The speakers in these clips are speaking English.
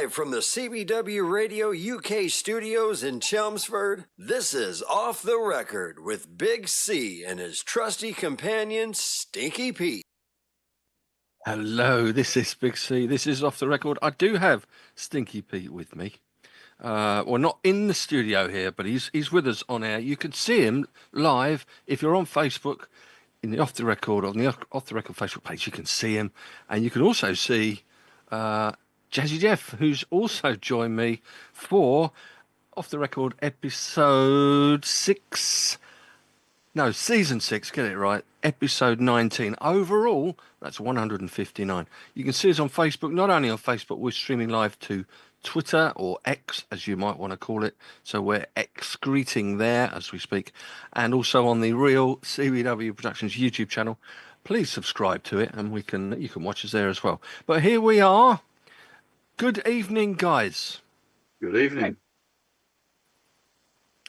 Live from the CBW Radio UK studios in Chelmsford, this is Off the Record with Big C and his trusty companion, Stinky Pete. Hello, this is Big C. This is Off the Record. I do have Stinky Pete with me. Well, not in the studio here, but he's with us on air. You can see him live if you're on Facebook in the Off the Record, on the Off the Record Facebook page. You can see him, and you can also see Jazzy Jeff, who's also joined me for Off the Record episode 6. No, season 6, get it right. Episode 19. Overall, that's 159. You can see us on Facebook. Not only on Facebook, we're streaming live to Twitter, or X, as you might want to call it. So we're excreting there as we speak. And also on the Real CBW Productions YouTube channel. Please subscribe to it, and you can watch us there as well. But here we are. Good evening, guys. Good evening.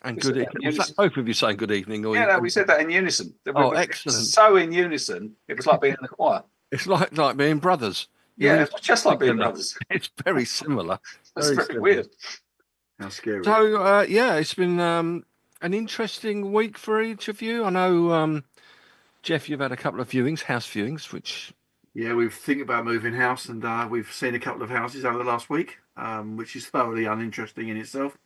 And good evening. Was that both of you saying good evening? Or no, we said that in unison. Excellent. So in unison, it was like being in the choir. It's like being brothers. Yeah, it's just like being brothers. It's very similar. That's very weird. How scary. So, it's been an interesting week for each of you. I know, Jeff, you've had a couple of viewings, house viewings, which... Yeah, we've thinking about moving house, and we've seen a couple of houses over the last week, which is thoroughly uninteresting in itself.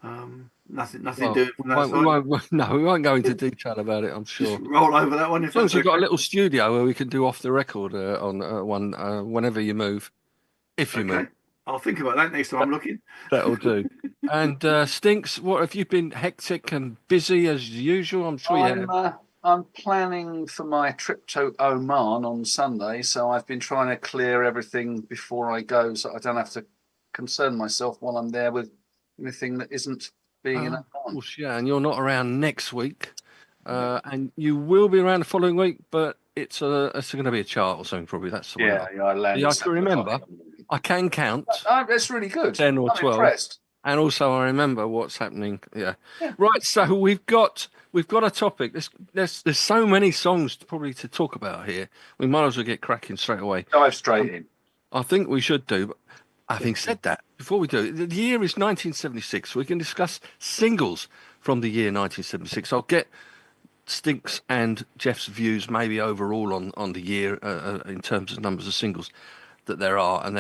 Nothing doing from that side. We won't go into detail about it, I'm sure. Just roll over that one. As long as you've got a little studio where we can do Off the Record on one whenever you move, if you move. I'll think about that next time I'm looking. That'll do. And Stinks, what have you been hectic and busy as usual? I'm sure you have. I'm planning for my trip to Oman on Sunday, so I've been trying to clear everything before I go, so I don't have to concern myself while I'm there with anything that isn't being in advance. Yeah, and you're not around next week, and you will be around the following week, but it's going to be a chart or something probably. That's the way. I land. You have to remember, I can count. That's really good. 10 or I'm 12. Impressed. And also, I remember what's happening. Yeah. Right. So we've got a topic. There's so many songs probably to talk about here. We might as well get cracking straight away. Dive straight in. I think we should do. But having said that, before we do, the year is 1976. We can discuss singles from the year 1976. I'll get Stinks and Jeff's views maybe overall on the year in terms of numbers of singles that there are, and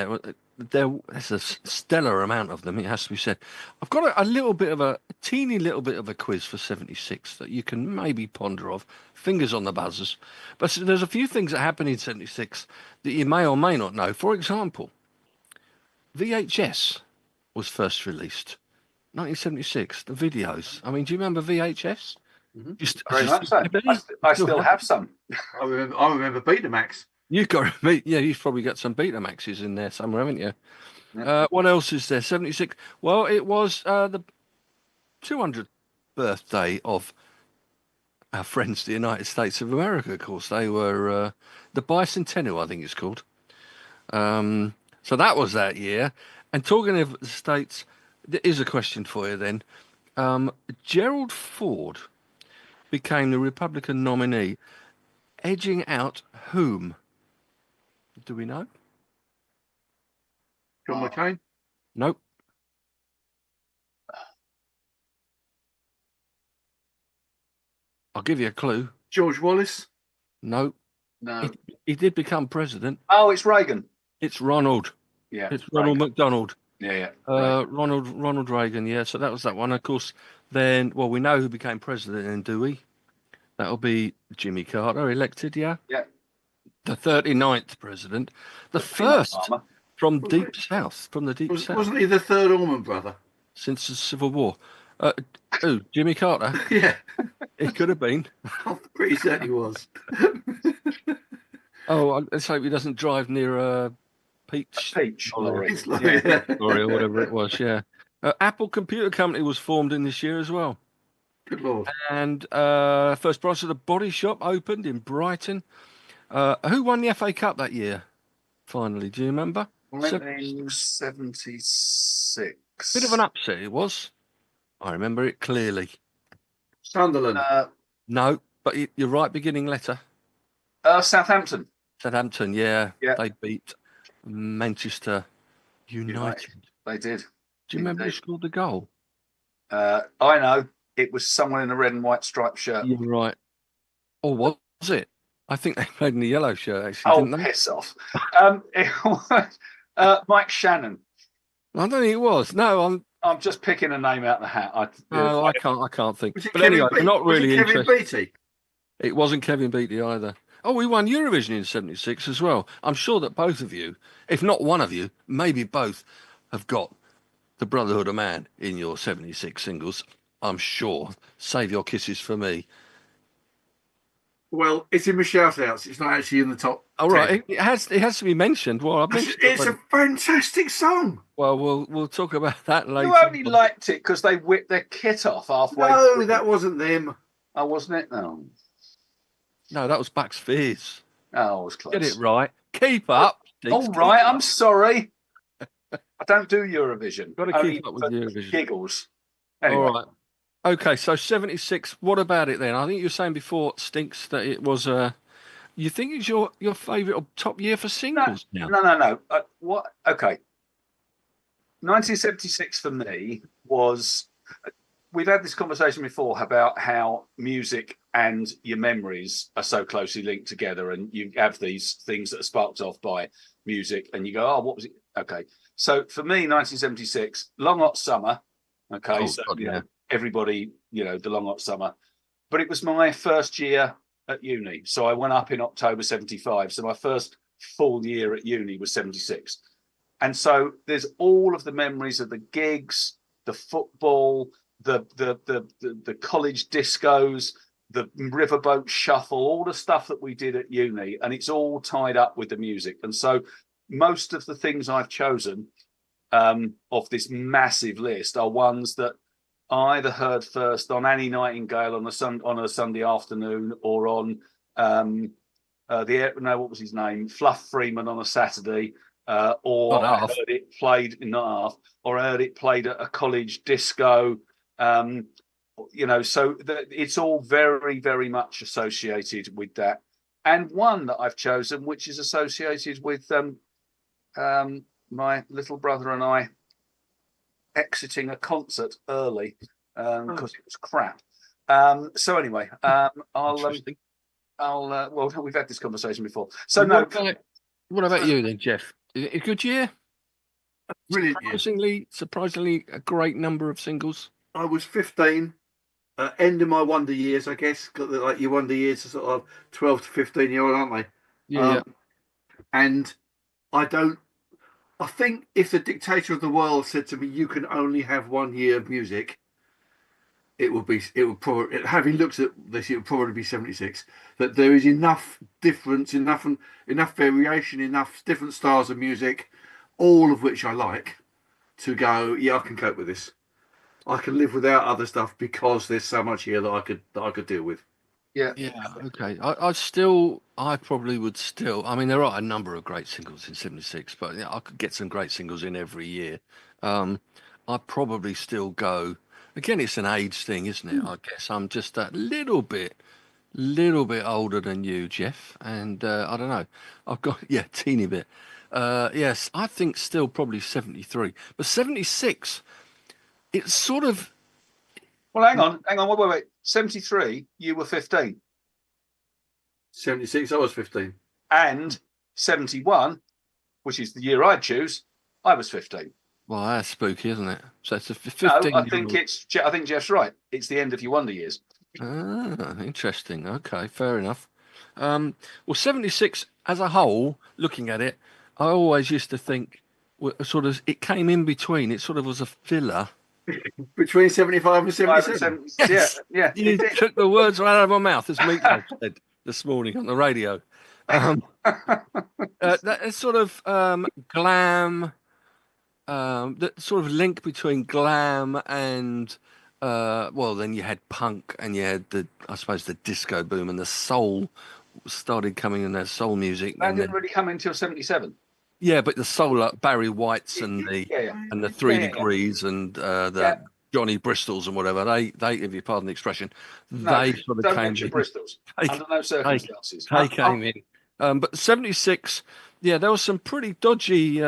there's a stellar amount of them, it has to be said. I've got a teeny little bit of a quiz for 76 that you can maybe ponder of. Fingers on the buzzers. But there's a few things that happened in 76 that you may or may not know. For example, VHS was first released. 1976, the videos. I mean, do you remember VHS? Mm-hmm. Very much so. I still have some. I remember Betamax. You've probably got some Betamaxes in there somewhere, haven't you? Yeah. What else is there? 76. Well, it was the 200th birthday of our friends, the United States of America, of course. They were the bicentennial, I think it's called. So that was that year. And talking of the States, there is a question for you then. Gerald Ford became the Republican nominee, edging out whom? Do we know? John McCain? Nope. I'll give you a clue. George Wallace? Nope. No. He did become president. Oh, it's Reagan. It's Ronald. Yeah. It's Ronald McDonald. Yeah. Ronald Reagan, yeah. So that was that one. Of course, then, we know who became president then, do we? That'll be Jimmy Carter, elected, yeah? Yeah. The 39th president. The first from Deep South, from the Deep South. Wasn't he the third Allman brother? Since the Civil War. Jimmy Carter? Yeah. It could have been. I'm pretty certain he was. Let's hope he doesn't drive near a peach lorry. Or whatever it was, yeah. Apple Computer Company was formed in this year as well. Good Lord. And first branch of the Body Shop opened in Brighton. Who won the FA Cup that year? Finally, do you remember? 1976. Bit of an upset it was. I remember it clearly. Sunderland. No, but you're right. Beginning letter. Southampton. Southampton, yeah. They beat Manchester United. They did. Do you remember who scored the goal? I know. It was someone in a red and white striped shirt. You're right. Or was it? I think they played in the yellow shirt, actually, didn't they? Piss off. It was Mike Shannon. I don't think it was. No, I'm just picking a name out of the hat. I can't think. Was it But Kevin anyway, we're not really Kevin interested. Beattie? It wasn't Kevin Beattie either. Oh, we won Eurovision in '76 as well. I'm sure that both of you, if not one of you, maybe both, have got the Brotherhood of Man in your '76 singles. I'm sure. Save your kisses for me. Well, it's in my shout-outs. It's not actually in the top. All right, it has to be mentioned. Well, It's a fantastic song. Well, we'll talk about that later. You only liked it because they whipped their kit off halfway. No, through. that wasn't them. Oh, wasn't it? No. No, that was Bucks Fizz. Oh, I was close. Get it right. Keep up. All right, I'm sorry. I don't do Eurovision. Got to keep up with Eurovision. Giggles. Anyway. All right. Okay, so 76. What about it then? I think you were saying before, Stinks, that it was you think it's your favourite or top year for singles now? No. What? Okay. 1976 for me was. We've had this conversation before about how music and your memories are so closely linked together, and you have these things that are sparked off by music, and you go, "Oh, what was it?" Okay, so for me, 1976, Long Hot Summer. Okay, know, everybody, the Long Hot Summer, but it was my first year at uni, so I went up in October '75. So my first full year at uni was '76, and so there's all of the memories of the gigs, the football. The college discos, the riverboat shuffle, all the stuff that we did at uni, and it's all tied up with the music. And so most of the things I've chosen of this massive list are ones that I either heard first on Annie Nightingale on a Sunday afternoon, or on what was his name, Fluff Freeman on a Saturday, or I heard it played or I heard it played at a college disco. So it's all very, very much associated with that. And one that I've chosen, which is associated with my little brother and I exiting a concert early because it was crap. So anyway, we've had this conversation before. So what about you then, Jeff? Is it a good year? Brilliant. Surprisingly, a great number of singles. I was 15, end of my wonder years, I guess. Got like your wonder years are sort of 12 to 15-year-old, aren't they? Yeah. And I think if the dictator of the world said to me, "You can only have 1 year of music," it would probably, having looked at this, it would probably be 76. That there is enough difference, enough variation, enough different styles of music, all of which I like, to go, yeah, I can cope with this. I can live without other stuff because there's so much here that I could deal with. Yeah. Okay. I probably would still. I mean, there are a number of great singles in '76, but I could get some great singles in every year. I'd probably still go. Again, it's an age thing, isn't it? I guess I'm just a little bit older than you, Jeff, and I don't know. I've got teeny bit. Yes, I think still probably 73, but 76. It's sort of. Well, hang on. Wait. 73, you were 15. 76, I was 15. And 71, which is the year I'd choose, I was 15. Well, that's spooky, isn't it? So it's a 15. No, I think Jeff's right. It's the end of your wonder years. Ah, interesting. Okay, fair enough. Well, 76 as a whole, looking at it, I always used to think sort of it came in between. It sort of was a filler. Between 75 and 77. Yes. Yeah. You took the words right out of my mouth, as Meatloaf said this morning on the radio. That sort of glam, that sort of link between glam and then you had punk, and you had the disco boom, and the soul started coming in, there soul music. That didn't really come until 77. Yeah, but the soul, like Barry White's and the 3 Degrees and the Johnny Bristols and whatever, they, if you pardon the expression, they sort of came in. Bristols, under no circumstances. They came in. But 76, there was some pretty dodgy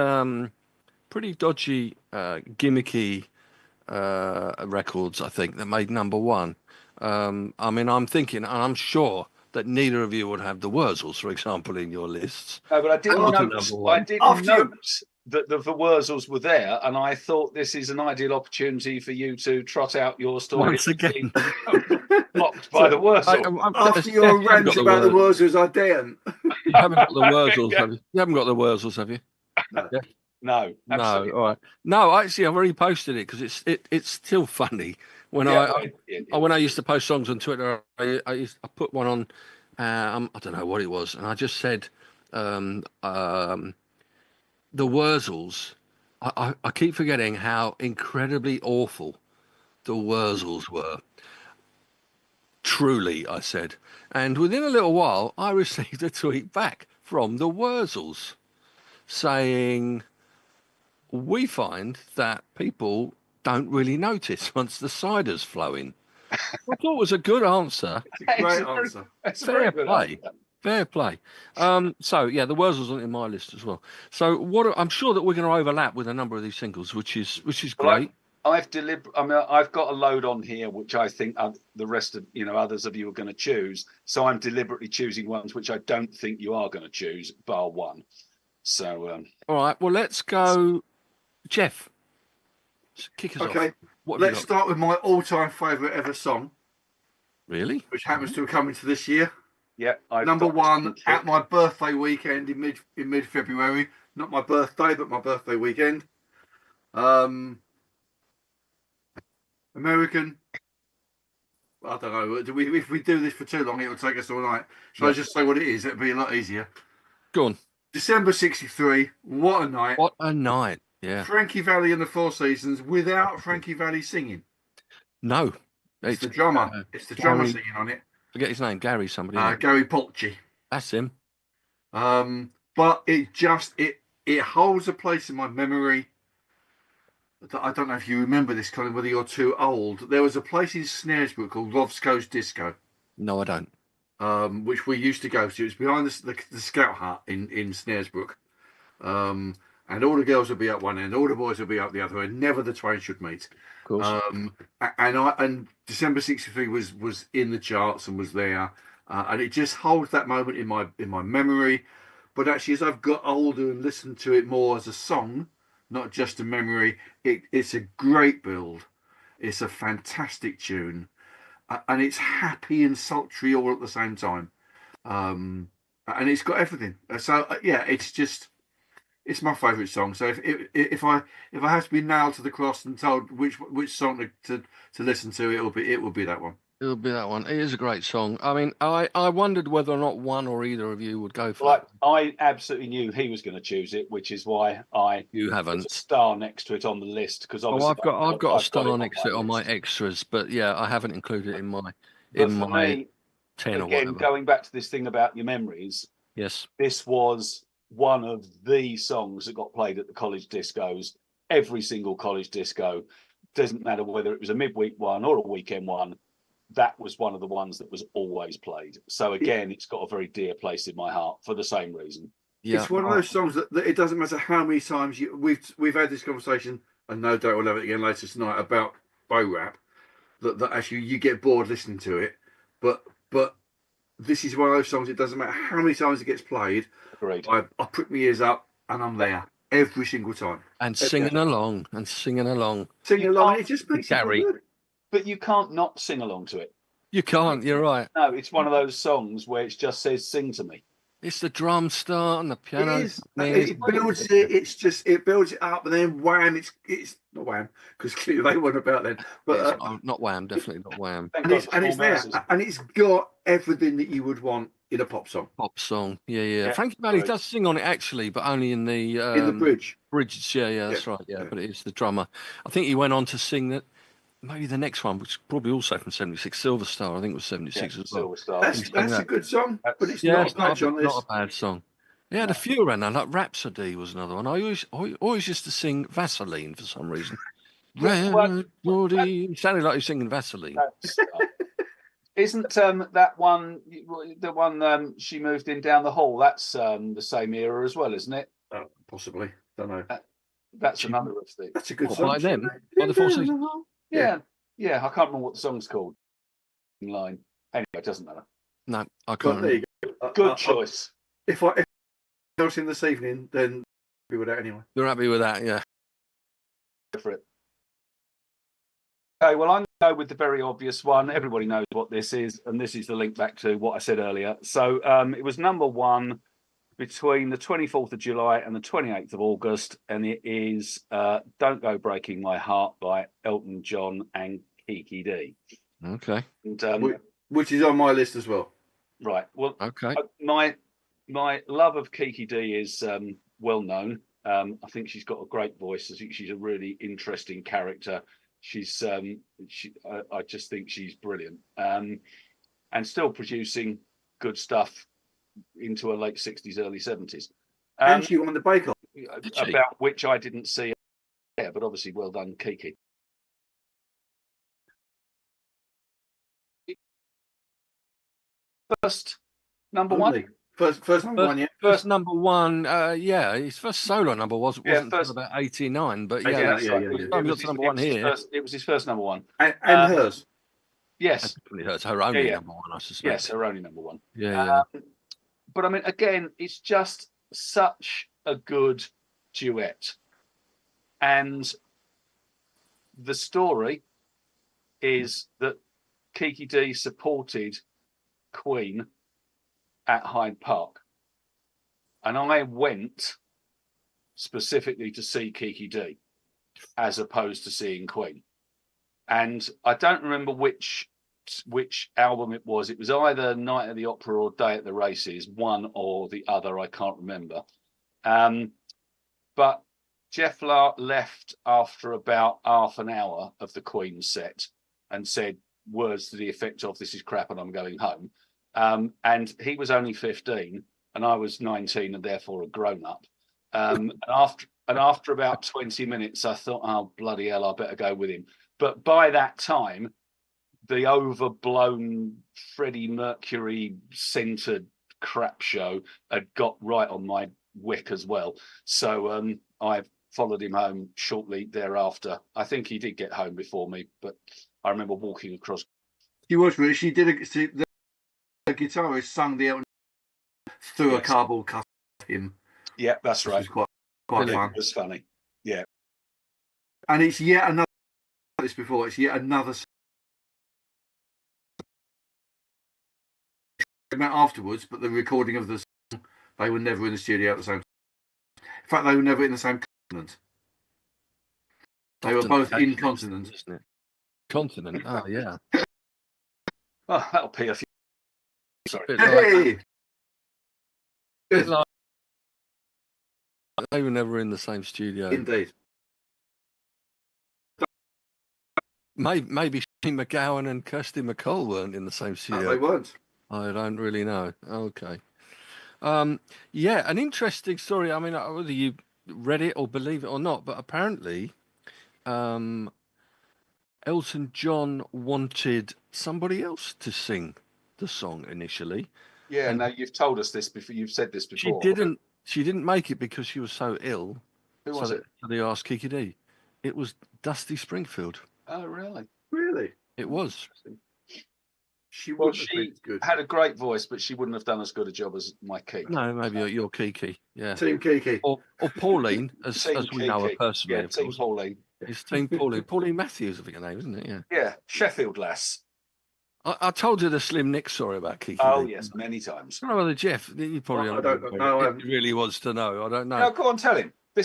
pretty dodgy, gimmicky records, I think, that made number one. I mean, I'm thinking, and I'm sure that neither of you would have the Wurzels, for example, in your lists. No, but I did Well, note. number I one. did After you- note that the Wurzels were there, and I thought this is an ideal opportunity for you to trot out your story Once again. blocked by the Wurzels. After your rant about the Wurzels, I daren't. You haven't got the Wurzels, have you? You haven't got the Wurzels, have you? No, absolutely. No, all right. No, actually, I've already posted it because it's still funny. When when I used to post songs on Twitter, I put one on. I don't know what it was, and I just said the Wurzels. I keep forgetting how incredibly awful the Wurzels were. Truly, I said, and within a little while, I received a tweet back from the Wurzels saying, we find that people don't really notice once the cider's flowing. I thought it was a good answer. Great answer. That's a Fair very good play. answer. Fair play. So yeah, the Wurzels aren't in my list as well. So I'm sure that we're going to overlap with a number of these singles, which is Well, great. I've got a load on here which I think the rest of others of you are going to choose. So I'm deliberately choosing ones which I don't think you are going to choose, bar one. So All right. Well, let's go, Jeff. Kick us off. Okay, What have you let's got? start with my all-time favourite ever song, Really? which happens to have come into this year. yeah, Number one at my birthday weekend in mid-February. Not my birthday, but my birthday weekend. American. I don't know. If we do this for too long, it will take us all night. Shall I just say what it is? It'll be a lot easier. Go on. December '63. What a night. What a night. Yeah. Frankie Valli and the Four Seasons without Frankie Valli singing. No. It's the drummer. It's the drummer Gary- singing on it. Forget his name. Gary somebody. isn't it? Gary Polchi. That's him. But it holds a place in my memory. I don't know if you remember this, Colin, whether you're too old. There was a place in Snaresbrook called Rovsco's Disco, No, I don't. which we used to go to. It's behind the Scout Hut in Snaresbrook. And all the girls would be up one end, all the boys would be up the other end. Never the twain should meet. Of course. And December '63 was in the charts and was there, and it just holds that moment in my memory. But actually, as I've got older and listened to it more as a song, not just a memory, it's a great build. It's a fantastic tune, and it's happy and sultry all at the same time. And it's got everything. So yeah, it's my favourite song. So if I have to be nailed to the cross and told which song to listen to, it will be that one. It'll be that one. It is a great song. I mean, I wondered whether or not one or either of you would go for Like it. I absolutely knew he was going to choose it, which is why You put a haven't. star next to it on the list because Oh, obviously I've got a star next to it my on my list. extras, but yeah, I haven't included it in my But for me, 10 or again, whatever. going back to this thing about your memories, Yes. this was one of the songs that got played at the college discos. Every single college disco, doesn't matter whether it was a midweek one or a weekend one, that was one of the ones that was always played. So again, it's got a very dear place in my heart for the same reason. Yeah. It's one of those songs that it doesn't matter how many times we've had this conversation, and no doubt we'll have it again later tonight about bow rap. That actually you get bored listening to it, but this is one of those songs. It doesn't matter how many times it gets played. Agreed. I put my ears up and I'm there every single time. And singing along and singing along. Singing along, it just makes Gary. it feel good. But you can't not sing along to it. You can't. You're right. No, it's one of those songs where it just says "sing to me." It's the drum start and the It piano. is. It builds it. It builds it up, and then wham! It's not wham because clearly they weren't about then. But not Wham. Definitely not Wham. Thank and God it's for and it's Small there, Mercies. and it's got everything that you would want in a pop song. Pop song. Yeah. Yeah, Frankie Valli right. does sing on it actually, but only in the In the bridge. bridges. Yeah, that's right. Yeah, but it's the drummer. I think he went on to sing that. Maybe the next one, which is probably also from '76, Silver Star. I think it was '76 as well. Silver Star. That's a good song, but it's Yeah, not it's as much on this. not a bad song. Yeah, had a few around there. Like Rhapsody was another one. I always used to sing Vaseline for some reason. Rhapsody. It sounded like he was singing Vaseline. Isn't that one the one she moved in down the hall? That's the same era as well, isn't it? Possibly, don't know. That's another of the. That's a good What, song. by them? By the Four Seasons? Yeah, I can't remember what the song's called. In line. Anyway, it doesn't matter. No, I Well, can't there remember. you go. Good choice. If else in this evening, then be with that anyway. You're happy with that, yeah? Go for it. Okay, well, I'm going to go with the very obvious one. Everybody knows what this is, and this is the link back to what I said earlier. So it was number one between the 24th of July and the 28th of August, and it is Don't Go Breaking My Heart by Elton John and Kiki D. Okay. And, which is on my list as well. right. Well, Okay. my love of Kiki D is well known. I think she's got a great voice. I think she's a really interesting character. She's I just think she's brilliant, and still producing good stuff into her late 60s, early 70s. And she won the Bake Off. About which I didn't see. Yeah, but obviously, well done, Kiki. First number one. First number one, yeah. First number one, yeah. His first solo number wasn't first, until about 89, but yeah, that's right. It Got was to number one here. It was his first number one. And hers. Yes. Definitely hers. Her only number one, I suspect. Yes, her only number one. Yeah. But I mean, again, it's just such a good duet. And the story is that Kiki D supported Queen at Hyde Park. And I went specifically to see Kiki D as opposed to seeing Queen. And I don't remember which album it was. It was either Night at the Opera or Day at the Races, one or the other. I can't remember. But Jeff left after about half an hour of the Queen set and said words to the effect of "This is crap and I'm going home." And he was only 15 and I was 19 and therefore a grown up. And after about 20 minutes, I thought, oh, bloody hell, I better go with him. But by that time, the overblown Freddie Mercury centered crap show had got right on my wick as well. So I followed him home shortly thereafter. I think he did get home before me, but I remember walking across. She was really. She did. The guitarist sung the Elton through a cardboard cutout of him. Yeah, that's right. Which was quite fun. It was funny. Yeah. And it's yet another. This before. It's yet another. Afterwards, but the recording of the song, they were never in the studio at the same time. In fact, they were never in the same continent. They were both incontinent. Isn't it? Continent. Oh yeah. Oh, that'll pay a few. Sorry. Hey! Like, they were never in the same studio. Indeed. Maybe Shane McGowan and Kirsty MacColl weren't in the same studio. No, they weren't. I don't really know. Okay. Yeah, an interesting story. I mean, whether you read it or believe it or not, but apparently Elton John wanted somebody else to sing the song initially. Yeah, no, you've told us this before. You've said this before. She didn't make it because she was so ill. Who was it? So they asked Kiki D. It was Dusty Springfield. Oh, really? Really? It was. She had a great voice, but she wouldn't have done as good a job as my Kiki. No, maybe your Kiki. Yeah. Team Kiki. Or Pauline, as we know her personally. Yeah, Team Pauline. It's Team Pauline. Pauline Matthews, I think her name, isn't it? Yeah. Yeah, Sheffield lass. I told you the Slim Nick story about Kiki. Oh, yes, many times. I don't know whether Jeff, you probably I don't know. He really wants to know. I don't know. No, go on, tell him. He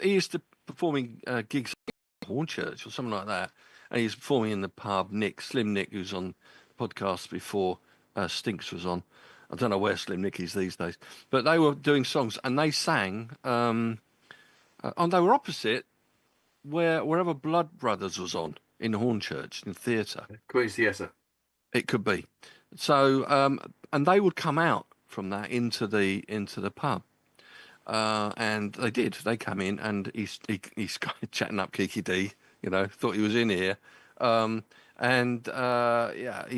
used to performing gigs at Hornchurch or something like that. And he's performing in the pub. Slim Nick, who's on podcasts before Stinks was on. I don't know where Slim Nick is these days. But they were doing songs and they sang, and they were opposite wherever Blood Brothers was on in Hornchurch, in theatre. Queen's Theatre. It could be. So, and they would come out from that into the pub. And they did. They come in and he's chatting up Kiki D, thought he was in here. He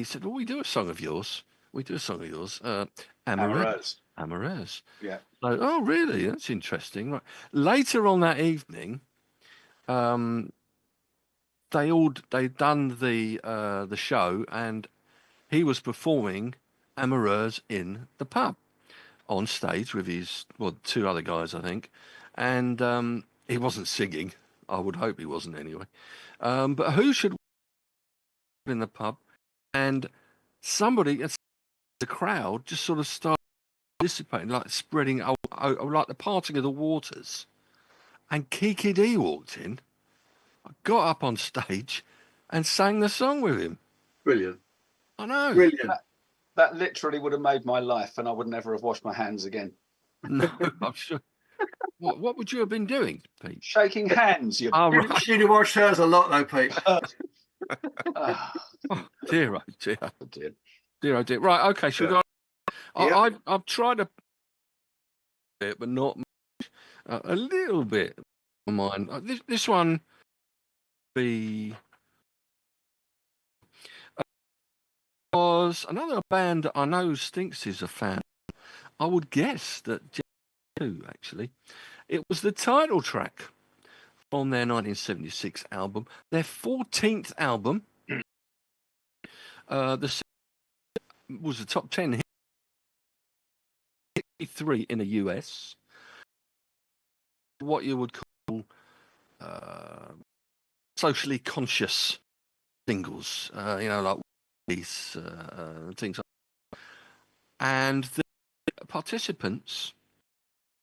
said, well, we do a song of yours. Amoureux. Amoreuse. Yeah. So, oh, really? That's interesting. Right. Later on that evening, they'd done the show, and he was performing Amoreuse in the pub on stage with his two other guys, I think, and he wasn't singing. I would hope he wasn't anyway. But who should in the pub? And somebody, the crowd, just sort of started dissipating, like spreading, like the parting of the waters. And Kiki D walked in, got up on stage, and sang the song with him. Brilliant. I know. Brilliant. That literally would have made my life, and I would never have washed my hands again. No, I'm sure. What would you have been doing, Pete? Shaking hands. You. Oh, I should have watched hers a lot, though, Pete. Oh, dear, oh dear. dear. Dear, oh dear. Right, okay, should we go? Yeah. I've tried a bit, but not much. A little bit of mine. This one be was another band that I know Stinks is a fan. I would guess that too, actually. It was the title track from their 1976 album, their 14th album. The was the top 10 hit 3 in the US. What you would call socially conscious singles, like these things. And the participants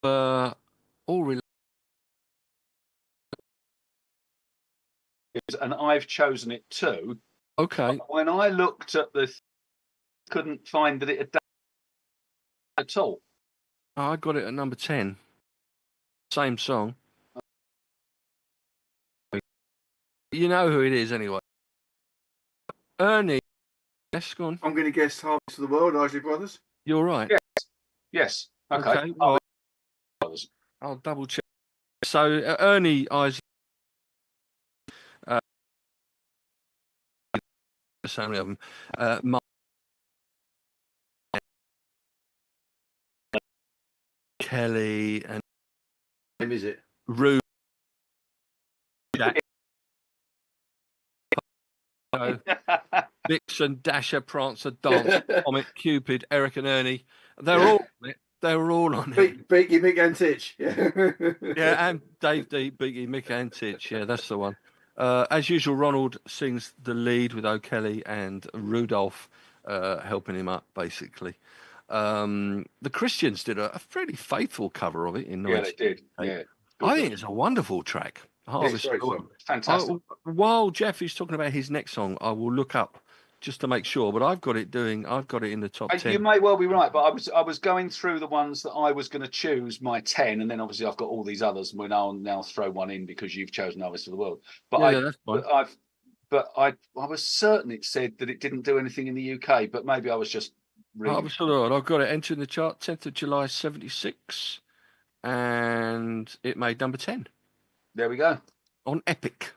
were all related. And I've chosen it too. Okay. When I looked at couldn't find that it had done at all. I got it at number 10. Same song. You know who it is anyway. Ernie. Yes, go on. I'm going to guess Harvest of the World, Isley Brothers. You're right. Yes. Okay. Well, I'll double check. So Ernie Isley. So many of them. Mark Kelly and Who is it? Rue. Vixen, Dasher, Prancer, Dance, Comet, Cupid, Eric and Ernie. They were all on it. They were all on it. Beaky, Mick and Titch. Yeah, and Dave D, Beaky, Mick and Titch. Yeah, that's the one. As usual, Ronald sings the lead with O'Kelly and Rudolph helping him up, basically. The Christians did a fairly faithful cover of it in 19. Yeah, they did. Yeah. I think it's a wonderful track. It's great song. Fantastic. While Jeff is talking about his next song, I will look up just to make sure. But I've got it in the top 10. You may well be right, but I was going through the ones that I was going to choose my 10, and then obviously I've got all these others, and I'll now throw one in because you've chosen Harvest of the World. But that's fine. I was certain it said that it didn't do anything in the UK, but maybe I was just reading. Harvest of the World. I've got it entering the chart 10th of July 76, and it made number 10 There we go. on Epic.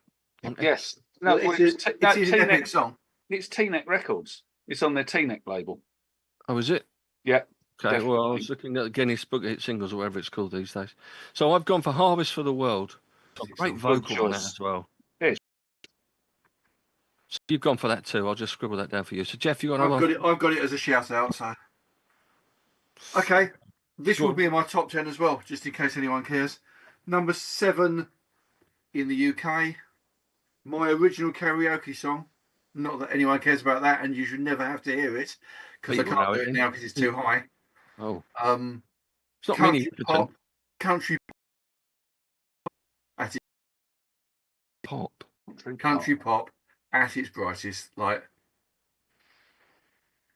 Yes. No, it's an epic song. It's T-Neck Records. It's on their T-Neck label. Oh, is it? Yeah. Okay, Definitely. well, I was looking at the Guinness Book of Hit Singles or whatever it's called these days. So I've gone for Harvest for the World. Great vocal on that as well. Yes. So you've gone for that too. I'll just scribble that down for you. So Jeff, you got another one? I've got it as a shout out. So okay, this will be in my top 10 as well, just in case anyone cares. Number 7 in the UK. My original karaoke song. Not that anyone cares about that, and you should never have to hear it because I can't do it now because it's too high. Oh, it's not country pop. Country at its pop. Country pop at its brightest. Like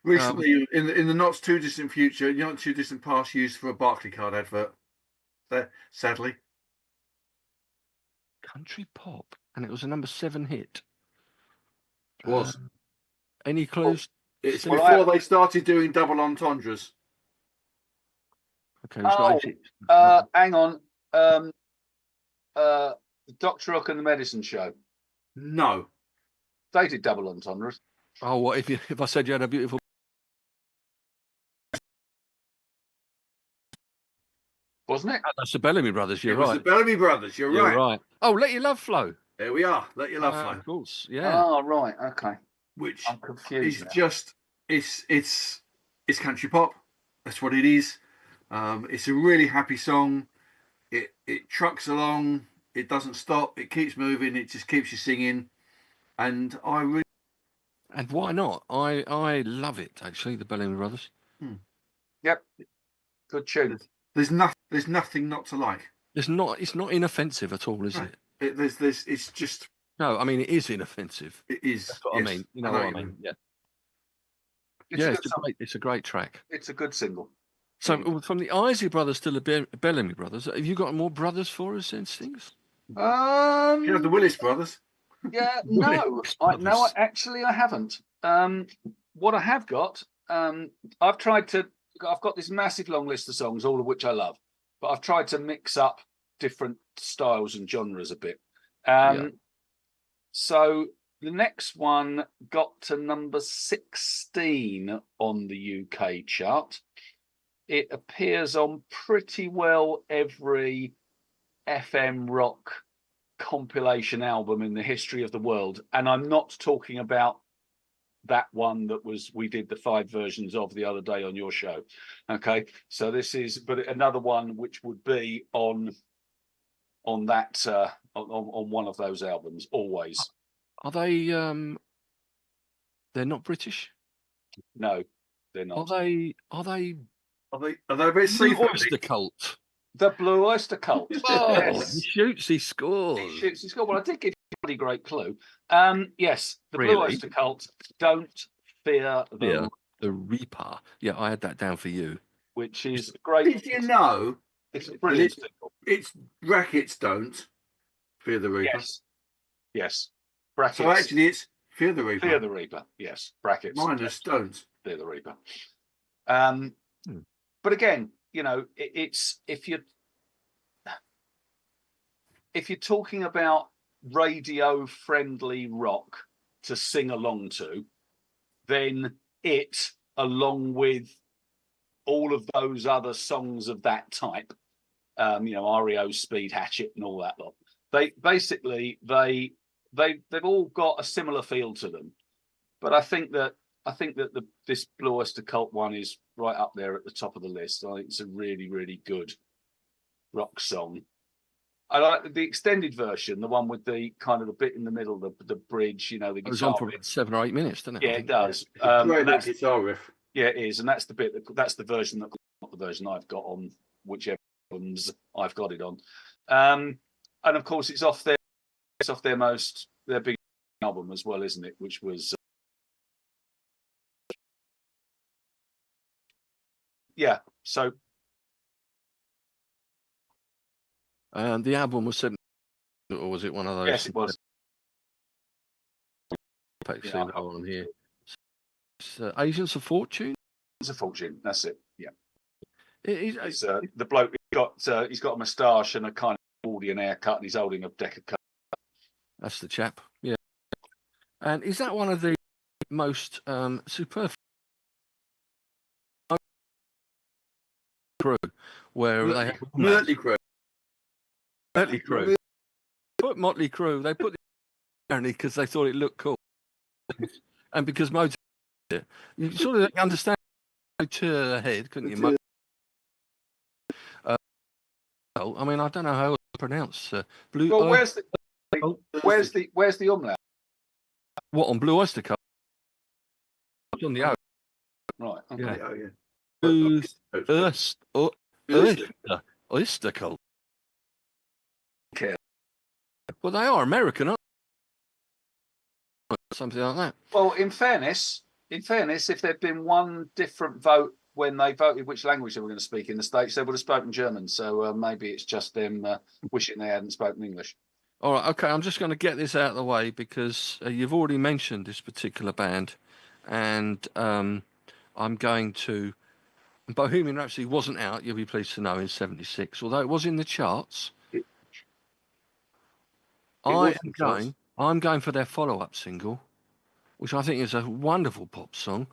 recently, in the not too distant future, not too distant past, used for a Barclaycard advert. There, sadly. Country pop, and it was a number 7 hit. It was. Any clues? It's before they started doing double entendres. Okay, hang on. Dr. Hook and the Medicine Show. No. They did double entendres. Oh, what if I said you had a beautiful wasn't it? That's the Bellamy Brothers. You're It was right. the Bellamy Brothers. You're right. Oh, Let Your Love Flow. There we are. Let Your Love Flow. Of course. Yeah. Oh, right. Okay. Which I'm confused is now. just it's country pop. That's what it is. It's a really happy song. It trucks along. It doesn't stop. It keeps moving. It just keeps you singing. And why not? I love it actually. The Bellamy Brothers. Yep. Good tune. There's nothing not to like. It's not inoffensive at all, is it? It's just. No, I mean it is inoffensive. It is. That's what I mean. You know what I mean? Yeah. It's a great track. It's a good single. So from the Isley Brothers to the Bellamy Brothers, have you got more brothers for us in Stings? You have the Willis Brothers. Yeah, no, actually I haven't. What I have got, I've got this massive long list of songs, all of which I love, but I've tried to mix up different styles and genres a bit. So the next one got to number 16 on the UK chart. It appears on pretty well every FM rock compilation album in the history of the world, and I'm not talking about that one that we did the 5 versions of the other day on your show. Okay, so this is but another one which would be on that on one of those albums always. Are they they're not British? No, they're not. Are they Are they a bit Blue Oyster Cult? The Blue Oyster Cult. Oh, Yes. he shoots, he scores. He shoots, he scores. Well, I did give you a pretty great clue. Yes, the Really? Blue Oyster Cult. Don't fear the the Reaper. Yeah, I had that down for you. which is great. Did you know It's a brilliant single. it's brackets don't fear the Reaper? Yes. Brackets. So actually, it's fear the Reaper. Fear the Reaper. Yes. Brackets. Minus don't. Fear the Reaper. But again, you know, it's if you're talking about radio friendly rock to sing along to, then it, along with all of those other songs of that type, you know, REO, Speed, Hatchet, and all that lot, they've all got a similar feel to them. But I think that this Blue Oyster Cult one is right up there at the top of the list. I think it's a really, really good rock song. I like the extended version, the one with the kind of the bit in the middle, the bridge, you know, the guitar. It goes on for about 7 or 8 minutes, doesn't it? Yeah, it does. Great guitar riff. Yeah, it is, and that's the bit that's the version not the version I've got on whichever albums I've got it on. And of course, it's off their big album as well, isn't it? Which was so. The album was 7, or was it one of those? Yes, it was. On here. Agents of Fortune. It's a Fortune. That's it. Yeah. It's the bloke. He's got a moustache and a kind of Gordian haircut, and he's holding a deck of cards. That's the chap. Yeah. And is that one of the most superb crew where they have Motley Crue. Motley Crue. Put Motley Crue. They put the only because they thought it looked cool, and because Motor, you sort of understand Motor ahead, couldn't you? I mean, I don't know how to pronounce Blue. Well, where's the umlaut? What on Blue Oyster Cult? On the O. Right. Okay. Yeah. Oh, yeah. Oyster Cult. Okay. Well, they are American, aren't they? Something like that. Well, in fairness, if there'd been one different vote when they voted which language they were going to speak in the States, they would have spoken German. So maybe it's just them wishing they hadn't spoken English. All right, okay. I'm just going to get this out of the way because you've already mentioned this particular band, and I'm going to. Bohemian Rhapsody wasn't out, you'll be pleased to know, in '76, although it was in the charts. I'm going for their follow-up single, which I think is a wonderful pop song.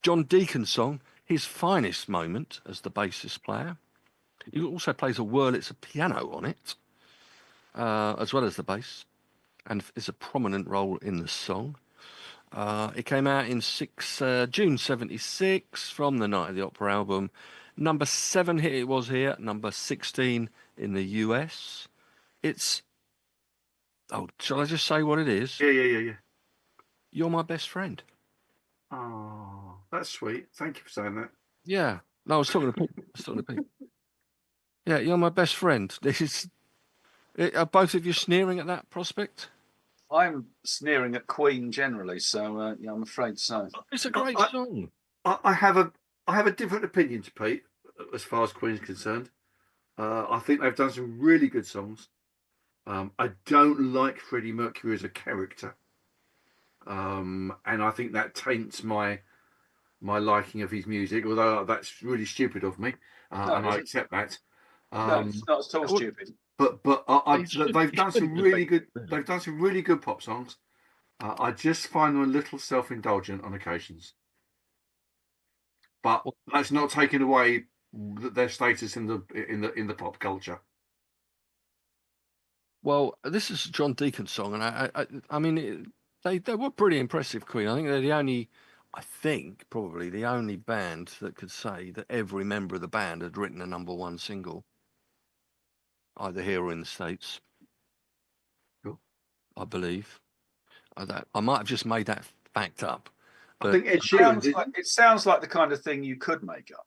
John Deacon's song, his finest moment as the bassist player. He also plays a Wurlitzer piano on it, as well as the bass, and is a prominent role in the song. It came out in June 76 from the Night of the Opera album. Number 7 hit it was here, number 16 in the US. It's, oh, shall I just say what it is? Yeah. You're My Best Friend. Oh, that's sweet. Thank you for saying that. Yeah. No, I was talking to Pete. Yeah, You're My Best Friend. Are both of you sneering at that prospect? I'm sneering at Queen generally, so yeah, I'm afraid so. It's a great song. I have a different opinion to Pete as far as Queen's concerned. I think they've done some really good songs. I don't like Freddie Mercury as a character, and I think that taints my liking of his music. Although that's really stupid of me, and I accept that. No, it's not at all stupid. But they've done some really good. They've done some really good pop songs. I just find them a little self-indulgent on occasions. But that's not taking away their status in the pop culture. Well, this is a John Deacon song, and I mean, they were pretty impressive, Queen. I think they're probably the only band that could say that every member of the band had written a number 1 single, either here or in the States. Cool. I believe. I might have just made that fact up. I think Ed Sheeran it sounds like the kind of thing you could make up,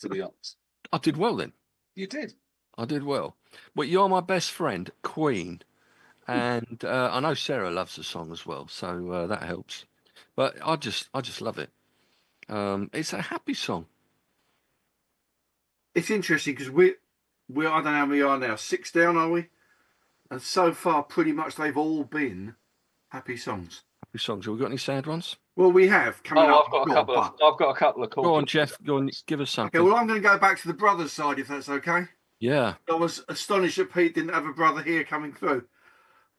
to be honest. I did well then. You did. I did well. But You're My Best Friend, Queen. And I know Sarah loves the song as well, so that helps. But I just love it. It's a happy song. It's interesting because we I don't know how we are now, 6 down, are we? And so far, pretty much they've all been happy songs. Happy songs. Have we got any sad ones? Well, we have coming up. I've got a couple of calls. Go on, Jeff. Go on, give us something. Okay, well, I'm going to go back to the brothers' side, if that's okay. Yeah. I was astonished that Pete didn't have a brother here coming through.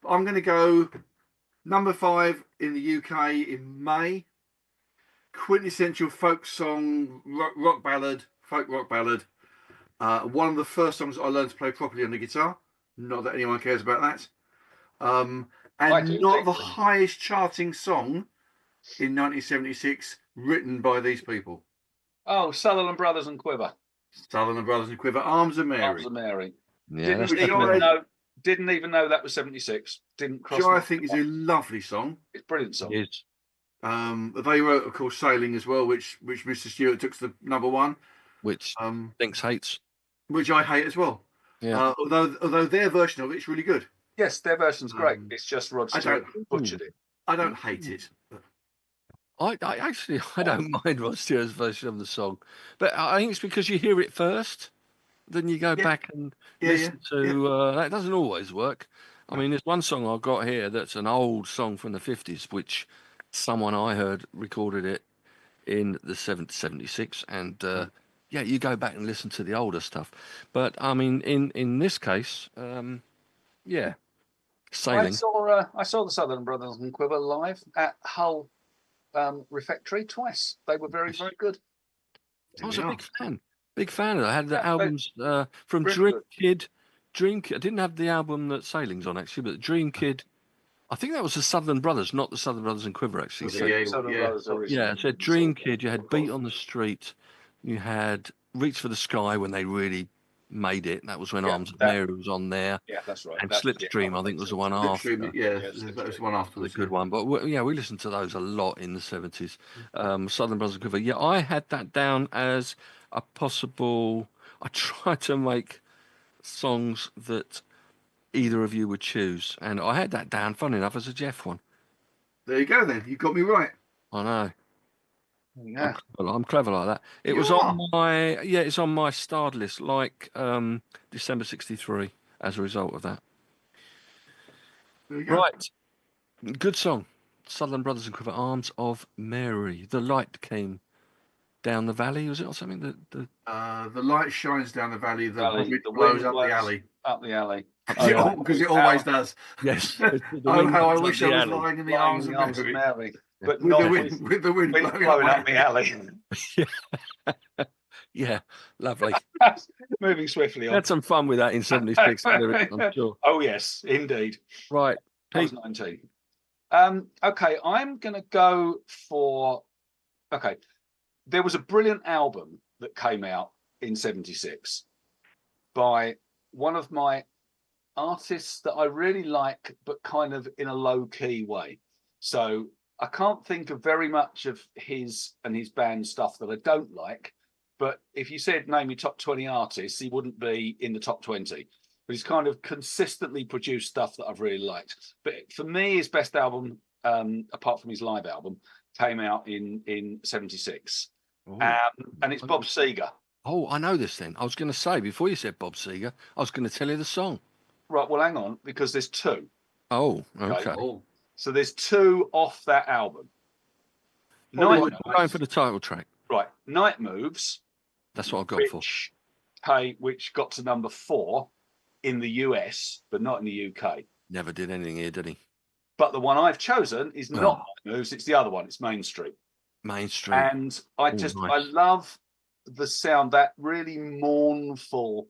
But I'm going to go number 5 in the UK in May. Quintessential folk song, rock ballad, folk rock ballad. One of the first songs I learned to play properly on the guitar. Not that anyone cares about that. And not the highest charting song in 1976 written by these people. Oh, Sutherland Brothers and Quiver. Sutherland Brothers and Quiver, Arms of Mary. Arms of Mary. Yeah, Didn't even know that was 76. Didn't cross. Which I think is a lovely song. It's a brilliant song. It is. They wrote, of course, Sailing as well, which Mr. Stewart took to the number 1. Which Thinks hates. Which I hate as well. Yeah. Although their version of it's really good. Yes, their version's great. It's just Rod Stewart butchered it. I don't hate it. I don't mind Rod Stewart's version of the song, but I think it's because you hear it first, then you go back and listen to. That doesn't always work. I mean, there's one song I've got here that's an old song from the 50s, which someone I heard recorded it in the 76, and you go back and listen to the older stuff. But I mean, in this case, Sailing. I saw the Sutherland Brothers and Quiver live at Hull Refectory twice. They were very, very good. I was a big fan of it. I had the albums from Dream Kid. I didn't have the album that Sailing's on actually, but Dream Kid. I think that was the Sutherland Brothers, not the Sutherland Brothers and Quiver actually. It said Dream Kid. You had Beat on the Street. You had Reach for the Sky when they really made it. That was when Arms of Mary was on there. Yeah, that's right. And Slipstream, I think, was the one after. That was the one after. The good one. But we listened to those a lot in the 70s. Southern Brothers and Quiver. Yeah, I had that down as a possible. I tried to make songs that either of you would choose, and I had that down, fun enough, as a Jeff one. There you go then. You got me right. I know. Yeah. I'm clever like that. It's on my starred list, like December 63 as a result of that. There you go. Right. Good song. Sutherland Brothers and Quiver, Arms of Mary. The light came down the valley, was it, or something? The light shines down the valley, the wind blows up the alley. Up the alley. Because it always does. Yes. How I wish I was lying in the arms of Mary. but with not the wind, with the wind blowing up my alley. Yeah, lovely. Moving swiftly on. Had some fun with that in '76, I'm sure. Oh yes, indeed. Right, I was Pete. 19. Okay, I'm going to go for. Okay, there was a brilliant album that came out in '76 by one of my artists that I really like, but kind of in a low key way. So I can't think of very much of his and his band stuff that I don't like. But if you said name your top 20 artists, he wouldn't be in the top 20. But he's kind of consistently produced stuff that I've really liked. But for me, his best album, apart from his live album, came out in '76. And it's Bob Seger. Oh, I know this then. I was going to say, before you said Bob Seger, I was going to tell you the song. Right, well, hang on, because there's two. Oh, okay. So there's two off that album. We're going for the title track. Right, Night Moves. That's what I've got for. Which got to number 4 in the US, but not in the UK. Never did anything here, did he? But the one I've chosen is not Night Moves, it's the other one, it's Main Street. Main Street. And I love the sound, that really mournful.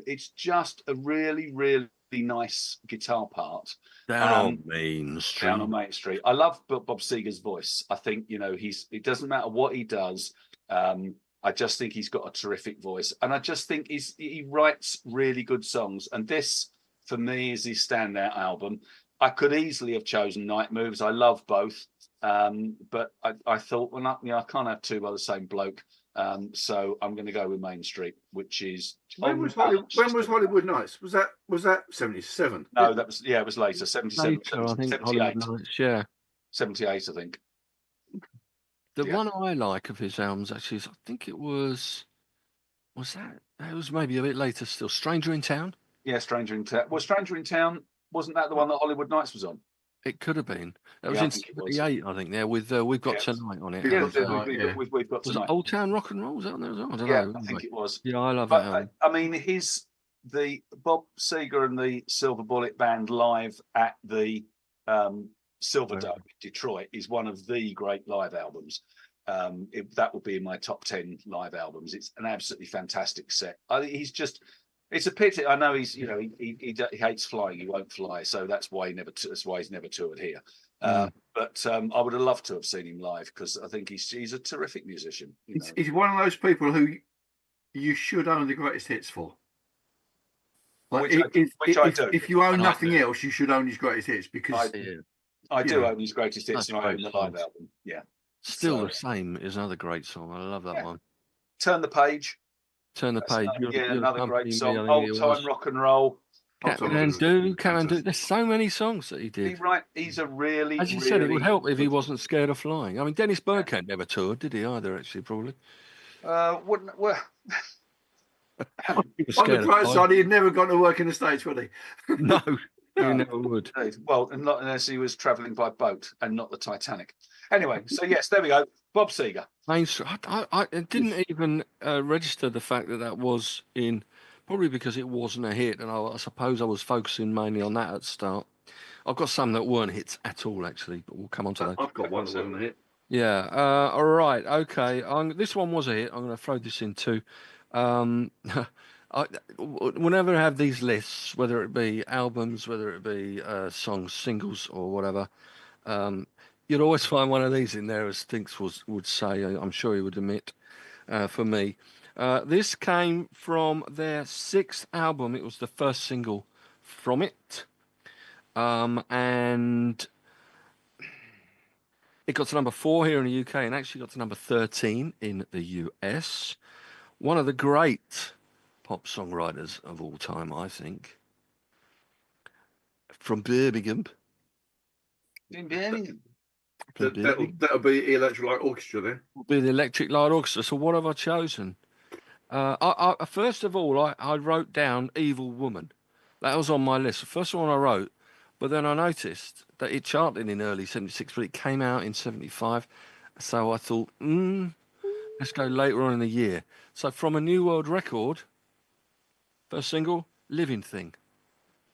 It's just a really, really nice guitar part. Down on Main Street. Down on Main Street. I love Bob Seger's voice. I think, it doesn't matter what he does. I just think he's got a terrific voice. And I just think he writes really good songs. And this, for me, is his standout album. I could easily have chosen Night Moves. I love both. But I thought, I can't have two by the same bloke. So I'm going to go with Main Street, which is when was Hollywood Nights? Was that 77? No, it was later, 77. Later, I think 78. Hollywood Nights, yeah. 78, I think. The one I like of his albums actually is, I think it was that? It was maybe a bit later still. Stranger in Town. Yeah, Stranger in Town. Well, Stranger in Town, wasn't that the one that Hollywood Nights was on? It could have been. That was in '78, I think. There with We've Got Tonight on it. Yeah, We've Got Tonight. Was it Old Town Rock and Roll? Was that on there as well? I don't know. I think it was. Yeah, I love that album. I mean, the Bob Seger and the Silver Bullet Band live at the Silver Dome in Detroit is one of the great live albums. That would be in my top 10 live albums. It's an absolutely fantastic set. He's just. It's a pity. I know he hates flying. He won't fly, so that's why he's never toured here. But I would have loved to have seen him live because I think he's a terrific musician. He's one of those people who you should own the greatest hits for. Like which I do. If you own nothing else, you should own his greatest hits because I do own his greatest hits and I own the live album. Yeah. Still the Same is another great song. I love that one. Turn the Page. Turn the Page. Another great song. Old Time Rock and Roll. Catman Do. There's so many songs that he did. He's a really, as you said, it would help if he wasn't scared of flying. I mean, Dennis Bergkamp never toured, did he? Either, actually, probably. Wouldn't well. On the bright side, he'd never gone to work in the States, would he? No, he never would. Well, and not unless he was travelling by boat and not the Titanic. Anyway, so yes, there we go. Bob Seger. Main Street. I didn't even register the fact that was in, probably because it wasn't a hit, and I suppose I was focusing mainly on that at the start. I've got some that weren't hits at all, actually, but we'll come on to that. I've got one that wasn't a hit. Yeah. All right. Okay. This one was a hit. I'm going to throw this in too. Whenever I have these lists, whether it be albums, whether it be songs, singles, or whatever, you'd always find one of these in there, as Stinks would say. I'm sure he would admit. For me, this came from their 6th album. It was the first single from it, and it got to number 4 here in the UK, and actually got to number 13 in the US. One of the great pop songwriters of all time, I think. From Birmingham. In Birmingham. That'll be Electric Light Orchestra then. Will be the Electric Light Orchestra. So what have I chosen? First of all, I wrote down Evil Woman. That was on my list. The first one I wrote, but then I noticed that it charted in early '76, but it came out in '75. So I thought, let's go later on in the year. So from a New World Record, first single, Living Thing.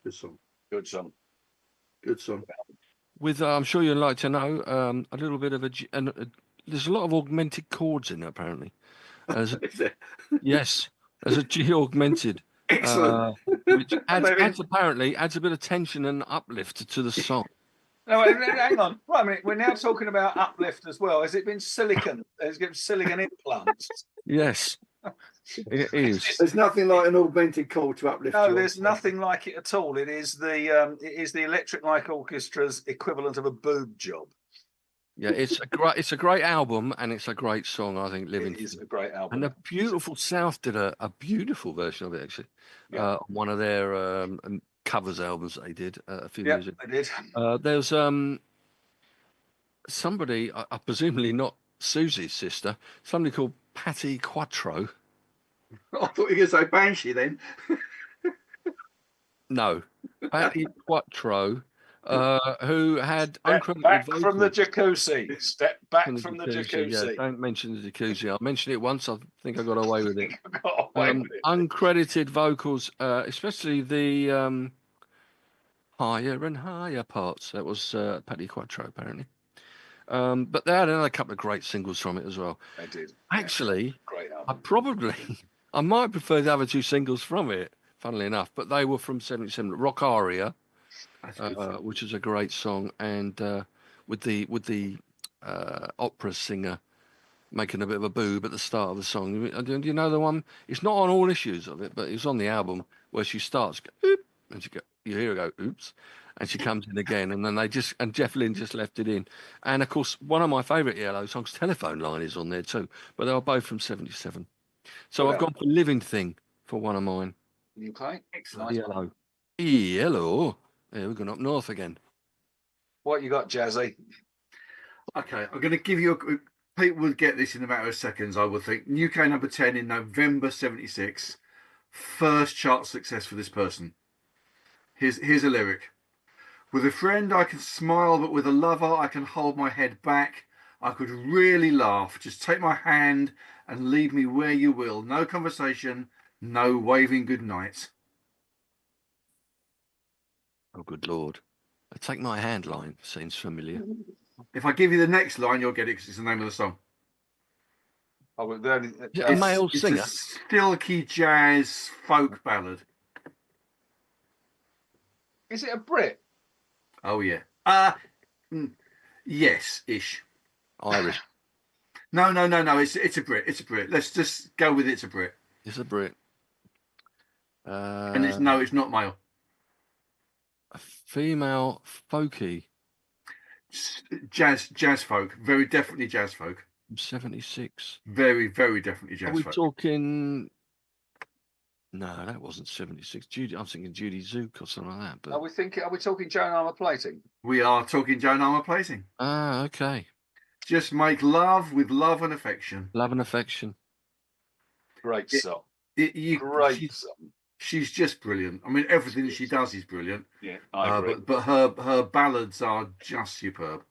Good song. Good song. Good song. With I'm sure you'd like to know a little bit of there's a lot of augmented chords in it apparently. As Is it? yes, as a G augmented, Excellent. which adds Maybe- apparently adds a bit of tension and uplift to the song. No, hang on. Right a minute. We're now talking about uplift as well. Has it been silicon? Has it been silicon implants? Yes, it is. There's nothing like an augmented chord to uplift. No, you. there's nothing like it at all. It is the Electric Light Orchestra's equivalent of a boob job. Yeah, it's a great album and it's a great song. I think Living It is Through. a great album. And the Beautiful South did a beautiful version of it actually. Yeah. On one of their covers albums they did a few Yeah, years ago. I did. There's somebody, presumably not Susie's sister, somebody called Patty Quattro. I thought you were going to say Banshee then. No, Patty Quattro, who had Step uncredited back vocals. from the jacuzzi. Step back from the Yeah, jacuzzi. don't mention the jacuzzi. I mentioned it once. I think I got away with it. Got away with it. Uncredited vocals, especially the higher and higher parts. That was Patty Quattro, apparently. But they had another couple of great singles from it as well. They did. Actually, Great I album. probably, I might prefer the other two singles from it, funnily enough, but they were from 77. Rock Aria, That's a good song. which is a great song, and with the opera singer making a bit of a boob at the start of the song. Do you know the one? It's not on all issues of it, but it's on the album where she starts, oop, and you hear her go, oops, and she comes in again, and then and Jeff Lynne just left it in. And of course, one of my favourite ELO songs, Telephone Line, is on there too, but they are both from 77. So Well, I've gone for Living Thing for one of mine. Okay. Excellent. Nice. ELO. ELO. Yeah, we're going up north again. What you got, Jazzy? Okay, I'm going to give you people will get this in a matter of seconds, I would think. UK number 10 in November 76. First chart success for this person. Here's a lyric. With a friend I can smile, but with a lover I can hold my head back. I could really laugh. Just take my hand and lead me where you will. No conversation, no waving goodnight. Oh, good Lord. Take My Hand line seems familiar. If I give you the next line, you'll get it because it's the name of the song. Oh, well, the only, Is it a male It's singer? a silky jazz folk ballad. is it a Brit? Oh yeah. Yes, ish. Irish. No. It's a Brit. It's a Brit. Let's just go with it's a Brit. It's a Brit. And it's not male. A female folky Jazz folk. Very definitely jazz folk. from 76. Very, very definitely Are jazz we folk. talking? No, that wasn't 76. I'm thinking Judy Zook or something like that. But Are we talking Joan Armour plating? We are talking Joan Armour plating. okay. Just make love with love and affection. Love and Affection. Great song. Great song. She's just brilliant. I mean, everything she does is brilliant. Yeah, I agree. But her ballads are just superb.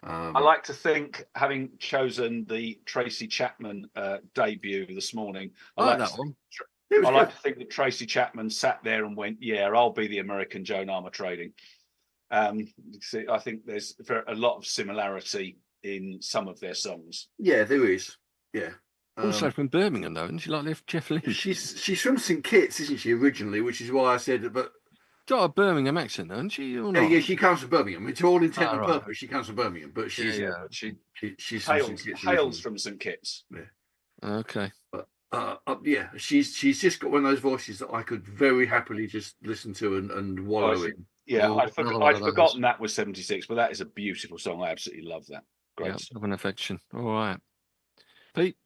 I like to think, having chosen the Tracy Chapman debut this morning, I like that one. I like to think that Tracy Chapman sat there and went, "Yeah, I'll be the American Joan Armour trading." See, I think there's a lot of similarity in some of their songs. Yeah, there is. Yeah. Also from Birmingham, though, isn't she? Like Jeff Lynne. She's from St Kitts, isn't she, originally? Which is why I said, but Got a Birmingham accent, though, isn't she? Or not? yeah, she comes from Birmingham. It's all intent and right. purpose. She comes from Birmingham, but she's She she's from St hails Kitts hails from St Kitts. Okay. yeah, she's just got one of those voices that I could very happily just listen to and wallow in. Yeah, Oh, I'd another one of those. forgotten that was 76, but that is a beautiful song. I absolutely love that. Great. Yeah, Love and Affection. All right. Pete?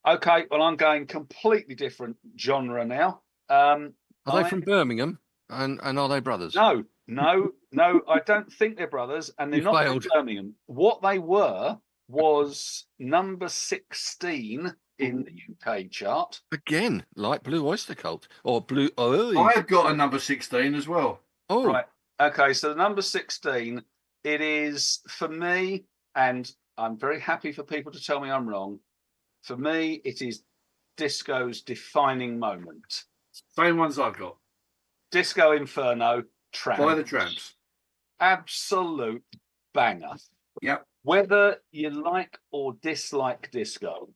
Okay, well, I'm going completely different genre now. Are they from Birmingham? And are they brothers? No, I don't think they're brothers, and they're You not failed. from Birmingham. What they were was number 16 in the UK chart. Again, like Blue Oyster Cult. Or Blue... Oh, I've got a number 16 as well. oh. Right. Okay, so the number 16, it is for me, and I'm very happy for people to tell me I'm wrong. For me, it is disco's defining moment. Same ones I've got. Disco Inferno, Tramps. By the Tramps. absolute banger. Yep. Whether you like or dislike disco,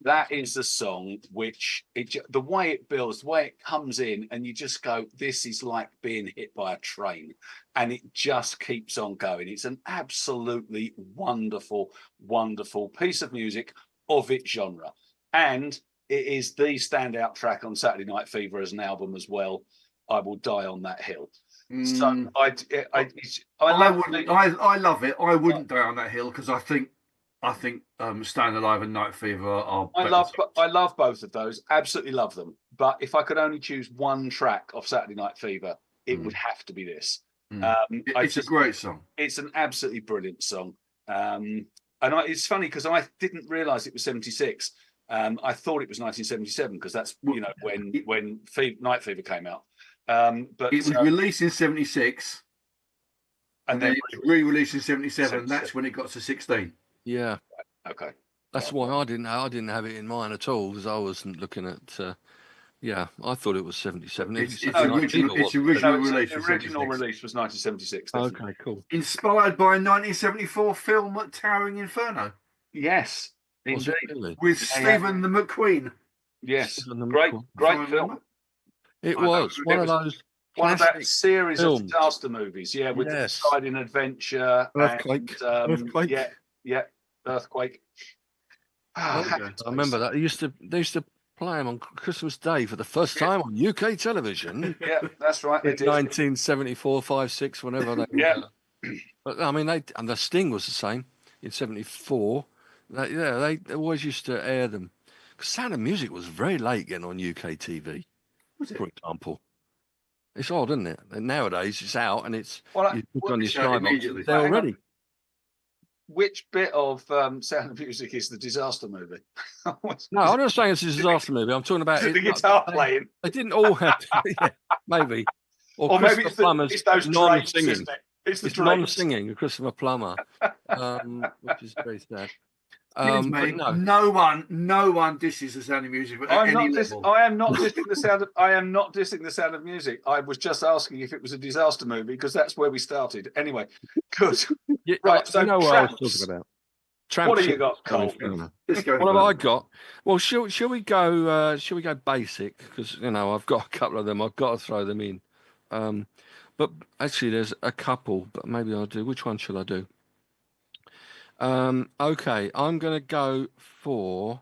that is a song which the way it builds, the way it comes in, and you just go, this is like being hit by a train, and it just keeps on going. It's an absolutely wonderful, wonderful piece of music of its genre, and it is the standout track on Saturday Night Fever as an album as well. I Will Die on That Hill. So I love it. I wouldn't die on that hill because I think Staying Alive and Night Fever are. I love both of those. Absolutely love them. But if I could only choose one track of Saturday Night Fever, it would have to be this. It's a great song. It's an absolutely brilliant song. And it's funny because I didn't realise it was 76. I thought it was 1977 because that's when Night Fever came out. But it was released in 76, and then it was re-released in 77. And that's when it got to 16. Yeah. Okay. That's why I didn't have it in mind at all, because I wasn't looking at. I thought it was 77. Its original release. The original release was 1976. Definitely. Okay, cool. Inspired by a 1974 film, Towering Inferno. Yes, indeed. Really? With Stephen the McQueen. Yes, great film. It was one of those. One of that series of disaster movies, with the Exciting Adventure, Earthquake. Earthquake. Yeah, Earthquake. I remember that. They used to play them on Christmas Day for the first time on UK television. Yeah, that's right. In 1974, 5, 6, whenever they. But I mean, and the Sting was the same in 74. They always used to air them. Because Sound of Music was very late getting on UK TV. For example, it's odd, isn't it? And nowadays it's out and it's you put on your Sky box. They're already. Which bit of Sound of Music is the disaster movie? No, I'm not saying it's a disaster movie. I'm talking about the guitar playing. They didn't all have to, maybe. Or maybe it's those non-singing. It's non-singing, Christopher Plummer, which is very sad. Mate, no one disses the Sound of Music at any level. I am not dissing the Sound of Music. I was just asking if it was a disaster movie because that's where we started. Anyway, good. Right, so what I was talking about. Tramps. What have you got, Cole? What have I got? Well, shall we go? Shall we go basic? Because I've got a couple of them. I've got to throw them in. But actually, there's a couple. But maybe I'll do. Which one shall I do? Okay, I'm going to go for.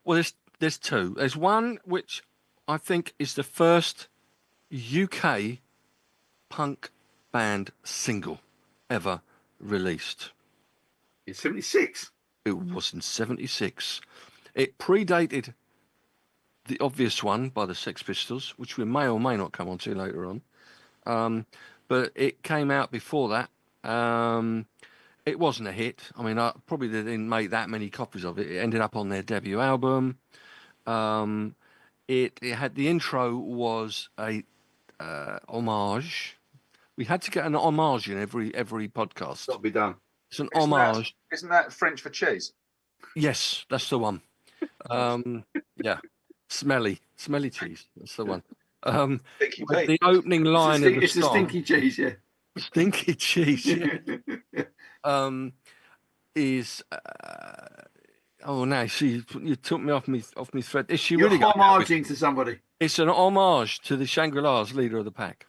Well, there's two. There's one which I think is the first UK punk band single ever released. In 76. It was in 76. It predated the obvious one by the Sex Pistols, which we may or may not come on to later on. But it came out before that. It wasn't a hit. I mean, I probably didn't make that many copies of it. It ended up on their debut album. It had the intro was a homage. We had to get an homage in every podcast. That'll be done. It's an homage. Isn't that French for cheese? Yes, that's the one. Yeah, smelly cheese. That's the one. With the opening line of the it's song. It's a stinky cheese, yeah. Stinky cheese, yeah. Is no, see, you took me off me thread. Is she really homaging to somebody? It's an homage to the Shangri-La's Leader of the Pack,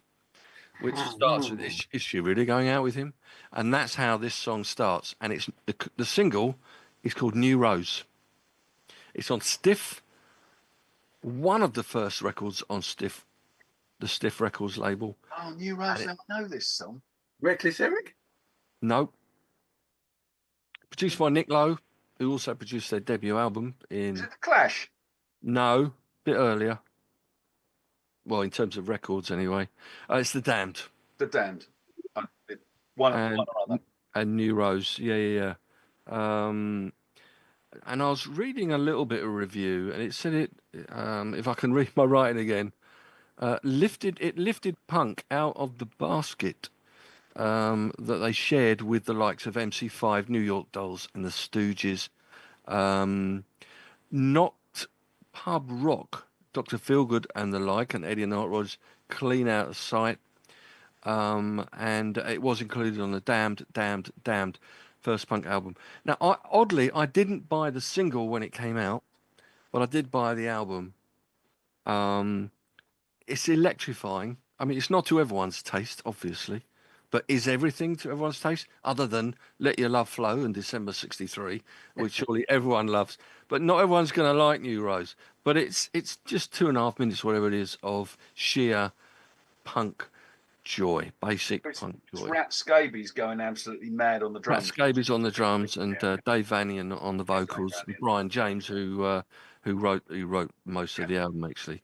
which starts with is she really going out with him? And that's how this song starts. And it's the single is called New Rose. It's on Stiff, one of the first records on Stiff, the Stiff Records label. Oh, New Rose! I know this song. Reckless Eric? No. Produced by Nick Lowe, who also produced their debut album in. Is it The Clash? No, a bit earlier. Well, in terms of records, anyway. It's The Damned. The Damned. One or other. And New Rose, yeah. And I was reading a little bit of review, and it said if I can read my writing again, lifted punk out of the basket that they shared with the likes of MC5, New York Dolls, and the Stooges. Knocked pub rock, Dr. Feelgood and the like, and Eddie and Hot Rods clean out of sight. and it was included on the Damned first punk album. Now, oddly, I didn't buy the single when it came out, but I did buy the album. It's electrifying. I mean, it's not to everyone's taste, obviously, but is everything to everyone's taste other than Let Your Love Flow in December '63, which surely everyone loves. But not everyone's going to like New Rose. But it's just 2.5 minutes, whatever it is, of sheer punk joy, basic punk joy. Rat Scabies going absolutely mad on the Matt drums. Scabies on the drums and Dave Vanian on the vocals, and Brian James, who wrote most of the album actually.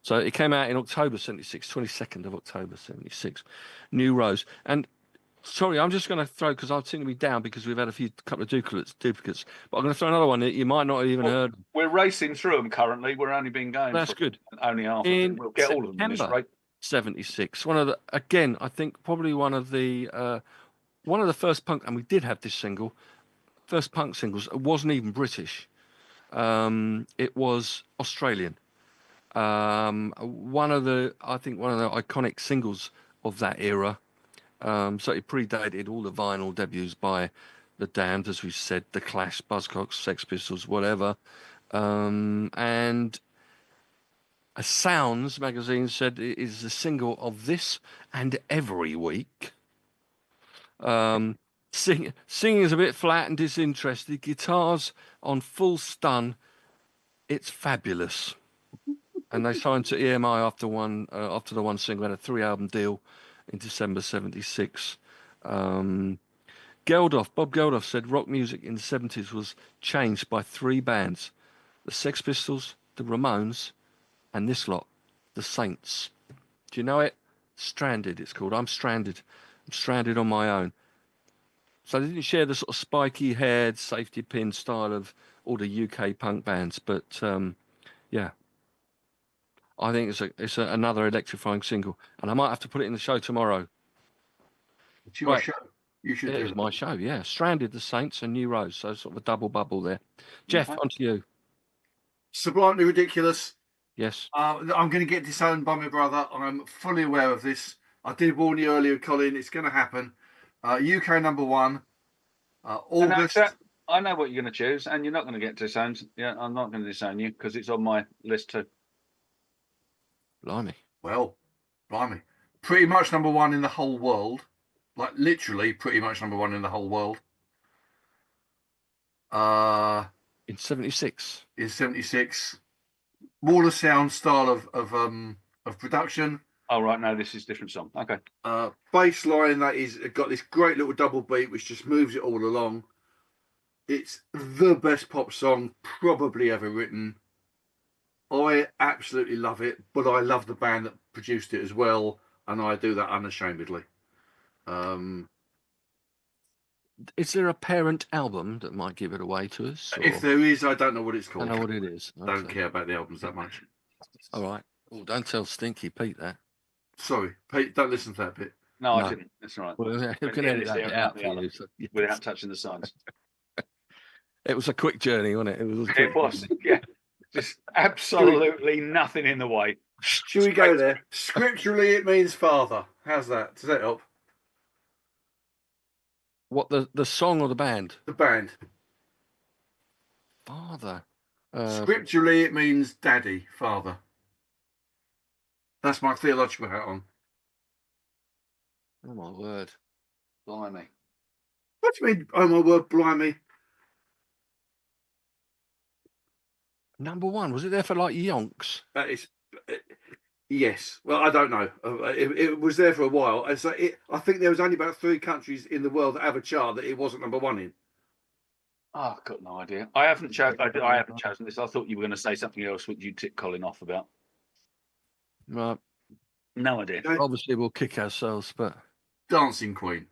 So it came out in October '76, 22nd of October '76. New Rose. And sorry, I'm just going to throw, because I seem to be down because we've had a couple of duplicates, but I'm going to throw another one that you might not have even heard. We're racing through them currently. We're only been going. That's for good. Only half of them. We'll get all of them in this September rate. '76. One of the, again, I think probably one of the first punk, and we did have this single, first punk singles. It wasn't even British. It was Australian. One of the iconic singles of that era. So it predated all the vinyl debuts by the Damned, as we said, the Clash, Buzzcocks, Sex Pistols, whatever. And Sounds magazine said it is the single of this and every week. Singing is a bit flat and disinterested. Guitars on full stun. It's fabulous. And they signed to EMI after the one single, had a 3-album deal in December '76. Bob Geldof said rock music in the '70s was changed by 3 bands: the Sex Pistols, the Ramones, and this lot, the Saints. Do you know it? Stranded, it's called. I'm stranded. I'm stranded on my own. So they didn't share the sort of spiky haired safety pin style of all the UK punk bands, but yeah. I think it's another electrifying single, and I might have to put it in the show tomorrow. It's your show. You should do It it. is my show, yeah. Stranded, the Saints, and New Rose, so sort of a double bubble there. Jeff, Okay. onto you. Sublimely ridiculous. Yes. I'm going to get disowned by my brother. I'm fully aware of this. I did warn you earlier, Colin. It's going to happen. UK number 1. August. I know what you're going to choose, and you're not going to get disowned. Yeah, I'm not going to disown you because it's on my list too. Blimey. Well, blimey. Pretty much number 1 in the whole world. Like, literally pretty much number 1 in the whole world. In '76. In '76. Wall of Sound style of production. Oh, right. No, this is a different song. Okay. Bass line that is got this great little double beat which just moves it all along. It's the best pop song probably ever written. I absolutely love it, but I love the band that produced it as well, and I do that unashamedly. Is there a parent album that might give it away to us? Or? If there is, I don't know what it's I called. don't know what it is. I don't care about the albums that much. All right. Oh, don't tell Stinky Pete that. Sorry, Pete, don't listen to that bit. No, I didn't. That's all right. Well, who can edit that bit out for you? So, yes. Without touching the signs. It was a quick journey, wasn't it? It was, yeah. Just absolutely nothing in the way. Should we go there? Scripturally, it means father. How's that? Does that help? What, the song or the band? The band. Father. Scripturally, it means daddy, father. That's my theological hat on. Oh my word. Blimey. What do you mean, oh my word, blimey? Number 1, was it there for like yonks? That is, yes. Well, I don't know. It was there for a while, and so I think there was only about 3 countries in the world that have a chart that it wasn't number 1 in. Oh, I've got no idea. I haven't chosen this. I thought you were going to say something else which you tick Colin off about. Right. No idea. Okay. Obviously, we'll kick ourselves, but Dancing Queen.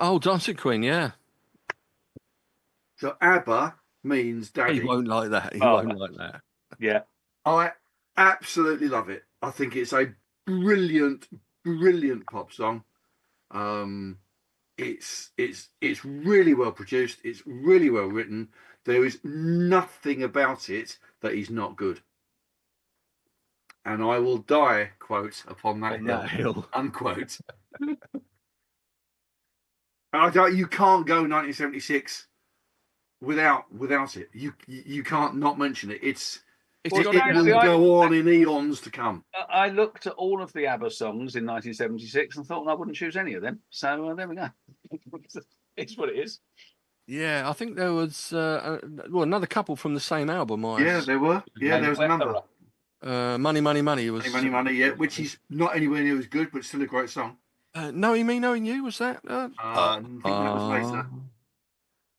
oh, Dancing Queen, yeah. So ABBA means daddy. He won't like that. He won't like that. Yeah. I absolutely love it. I think it's a brilliant, brilliant pop song. It's really well produced. It's really well written. There is nothing about it that is not good. and I will die, quote, upon that On hill, that hill. unquote. You can't go 1976 without it. You can't not mention it. It will go on in eons to come. I looked at all of the ABBA songs in 1976 and thought I wouldn't choose any of them. So there we go. It's what it is. Yeah, I think there was another couple from the same album. Yeah, there were. Yeah, there was a number. Money, Money, Money was Money. Yeah, which is not anywhere near as good, but still a great song. Knowing Me, Knowing You, was that? I think that was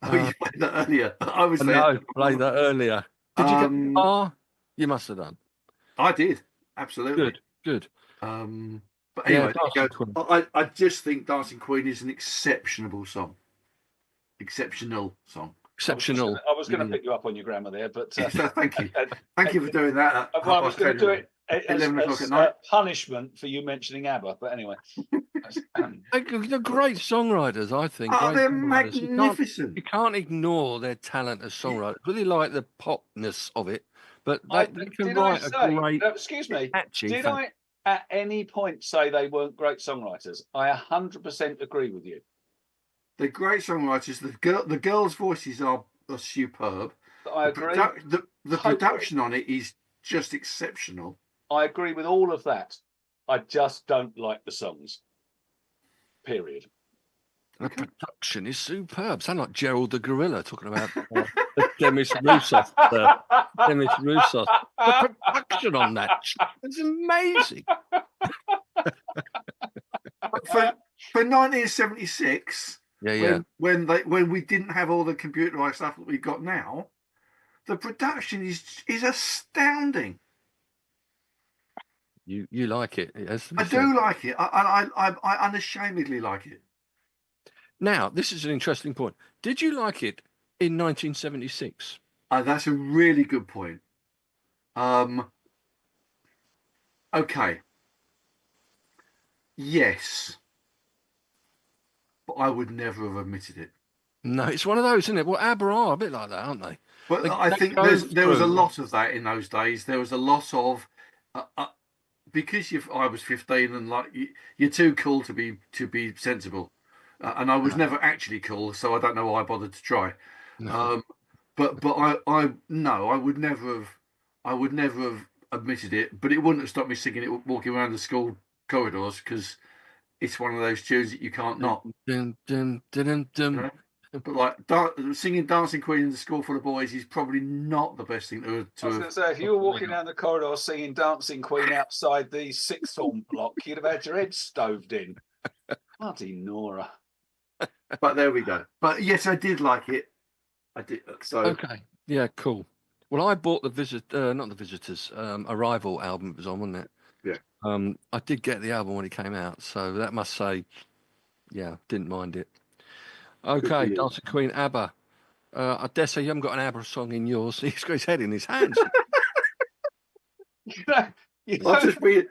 later. You played that earlier. I was there. No, played that earlier. Did you get You must have done. I did, absolutely. Good. But anyway, I just think Dancing Queen is an exceptional song. Exceptional. I was going to pick you up on your grammar there, but thank you. Thank you for doing that. I was going to do it as 11 o'clock at night. Punishment for you mentioning ABBA, but anyway. They're great songwriters, I think. They're magnificent. You can't ignore their talent as songwriters. Really like the popness of it, but they can write a great. Excuse me. Did I at any point say they weren't great songwriters? I 100% agree with you. They're great songwriters. The girls' voices are superb. I agree. The production on it is just exceptional. I agree with all of that. I just don't like the songs. Period. The production is superb. Sound like Gerald the Gorilla talking about Demis Roussos. Demis Roussos. The production on that is amazing. For 1976. Yeah. When we didn't have all the computerized stuff that we've got now, the production is astounding. You like it? I do like it. I unashamedly like it. Now, this is an interesting point. Did you like it in 1976? That's a really good point. Okay. Yes. But I would never have admitted it. No, it's one of those, isn't it? Well, ABBA are a bit like that, aren't they? But I think there was a lot of that in those days. There was a lot of because I was 15 and like you're too cool to be sensible, and I was never actually cool, so I don't know why I bothered to try. No. But I would never have admitted it. But it wouldn't have stopped me singing it walking around the school corridors because it's one of those tunes that you can't not. Dun, dun, dun, dun, dun. But like singing Dancing Queen in the school full of boys is probably not the best thing to I was going to say, if you were walking down the corridor singing Dancing Queen outside the sixth form block, you'd have had your head stoved in. Bloody Nora. But there we go. But yes, I did like it. I did. So okay, yeah, cool. Well, I bought not the Visitors, Arrival album. It was on, wasn't it? Yeah. I did get the album when it came out, so that must say, yeah, didn't mind it. Okay, Dancing Queen, ABBA. I dare say you haven't got an ABBA song in yours. He's got his head in his hands. I've been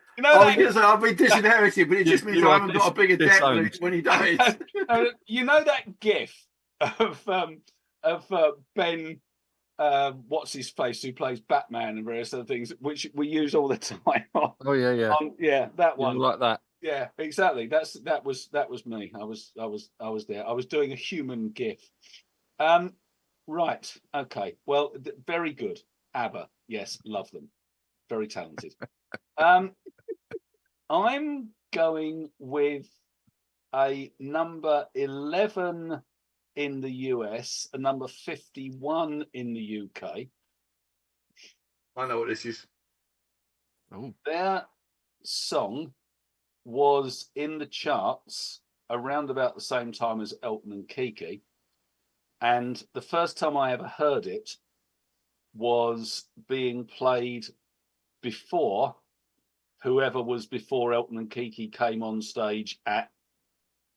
disinherited, but it just means I haven't got a bigger debt when he dies. You know that GIF of Ben, what's his face, who plays Batman and various other things, which we use all the time. Oh yeah. Yeah, that one. Like that. Yeah, exactly. That was me. I was there. I was doing a human GIF. Right. Okay. Well, very good. ABBA. Yes, love them. Very talented. I'm going with a number 11 in the US, a number 51 in the UK. I know what this is. Oh. Their song was in the charts around about the same time as Elton and Kiki. And the first time I ever heard it was being played before whoever was before Elton and Kiki came on stage at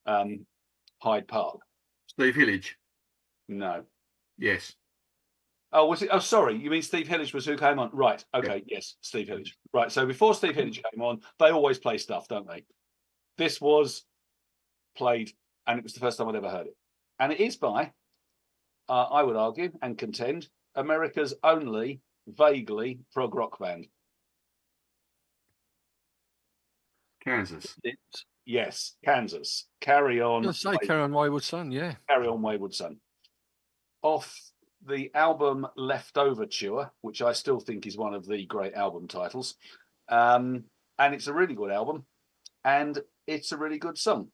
Hyde Park. Steve Hillage? No. Yes. Oh, was it? Oh, sorry. You mean Steve Hillage was who came on? Right. Okay. Yeah. Yes, Steve Hillage. Right. So before Steve Hillage came on, they always play stuff, don't they? This was played, and it was the first time I'd ever heard it. And it is by, I would argue and contend, America's only vaguely prog rock band. Kansas. Yes, Kansas. Carry I on. was gonna say Carry On Wayward Son, yeah. Carry On Wayward Son. Off the album Leftover Tour, which I still think is one of the great album titles. And it's a really good album, and it's a really good song.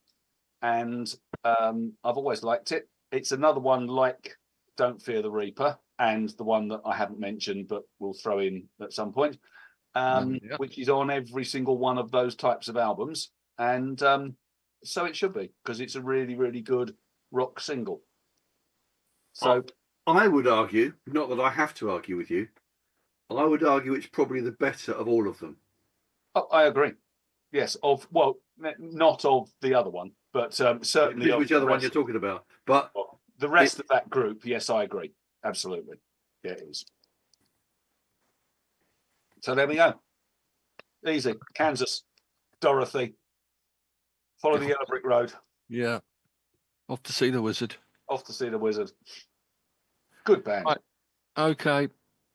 And I've always liked it. It's another one like Don't Fear the Reaper, and the one that I haven't mentioned but we'll throw in at some point, Yeah. which is on every single one of those types of albums. And so it should be, because it's a really, really good rock single. So I would argue, not that I have to argue with you, I would argue it's probably the better of all of them. I agree. Yes, not of the other one, but certainly Which of other one you're talking about? But the rest of that group. Yes, I agree. Absolutely. Yeah, it is. So there we go. Easy. Kansas. Dorothy. Follow the yellow brick road. Yeah. Off to see the wizard. Off to see the wizard. Good band. Right. Okay.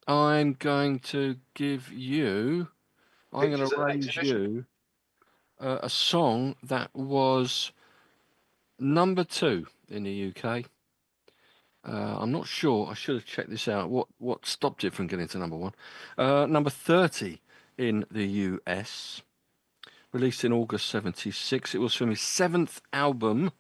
I'm going to give you. I'm going to raise you a song that was number 2 in the UK. I'm not sure. I should have checked this out. What stopped it from getting to number 1? Number 30 in the US. Released in August '76. It was from his 7th album,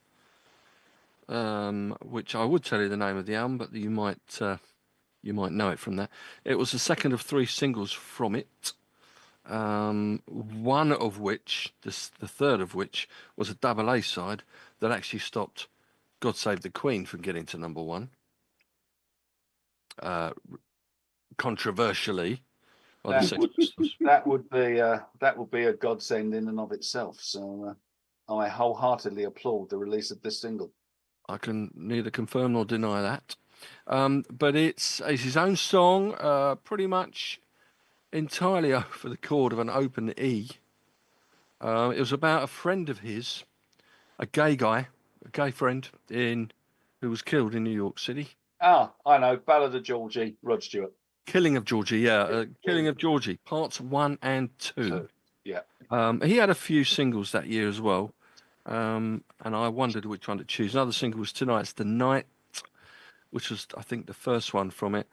which I would tell you the name of the album, but you might know it from that. It was the second of 3 singles from it. One of which, the third of which, was a double A side that actually stopped God Save the Queen from getting to number 1. Controversially, that would be a godsend in and of itself. So I wholeheartedly applaud the release of this single. I can neither confirm nor deny that. But it's his own song, pretty much entirely over the chord of an open E. It was about a friend of his, a gay friend who was killed in New York City. Ah, I know, Ballad of Georgie, Rod Stewart. Killing of Georgie, yeah. Killing of Georgie, parts 1 and 2. Yeah. He had a few singles that year as well. And I wondered which one to choose. Another single was Tonight's the Night, which was, I think, the first one from it.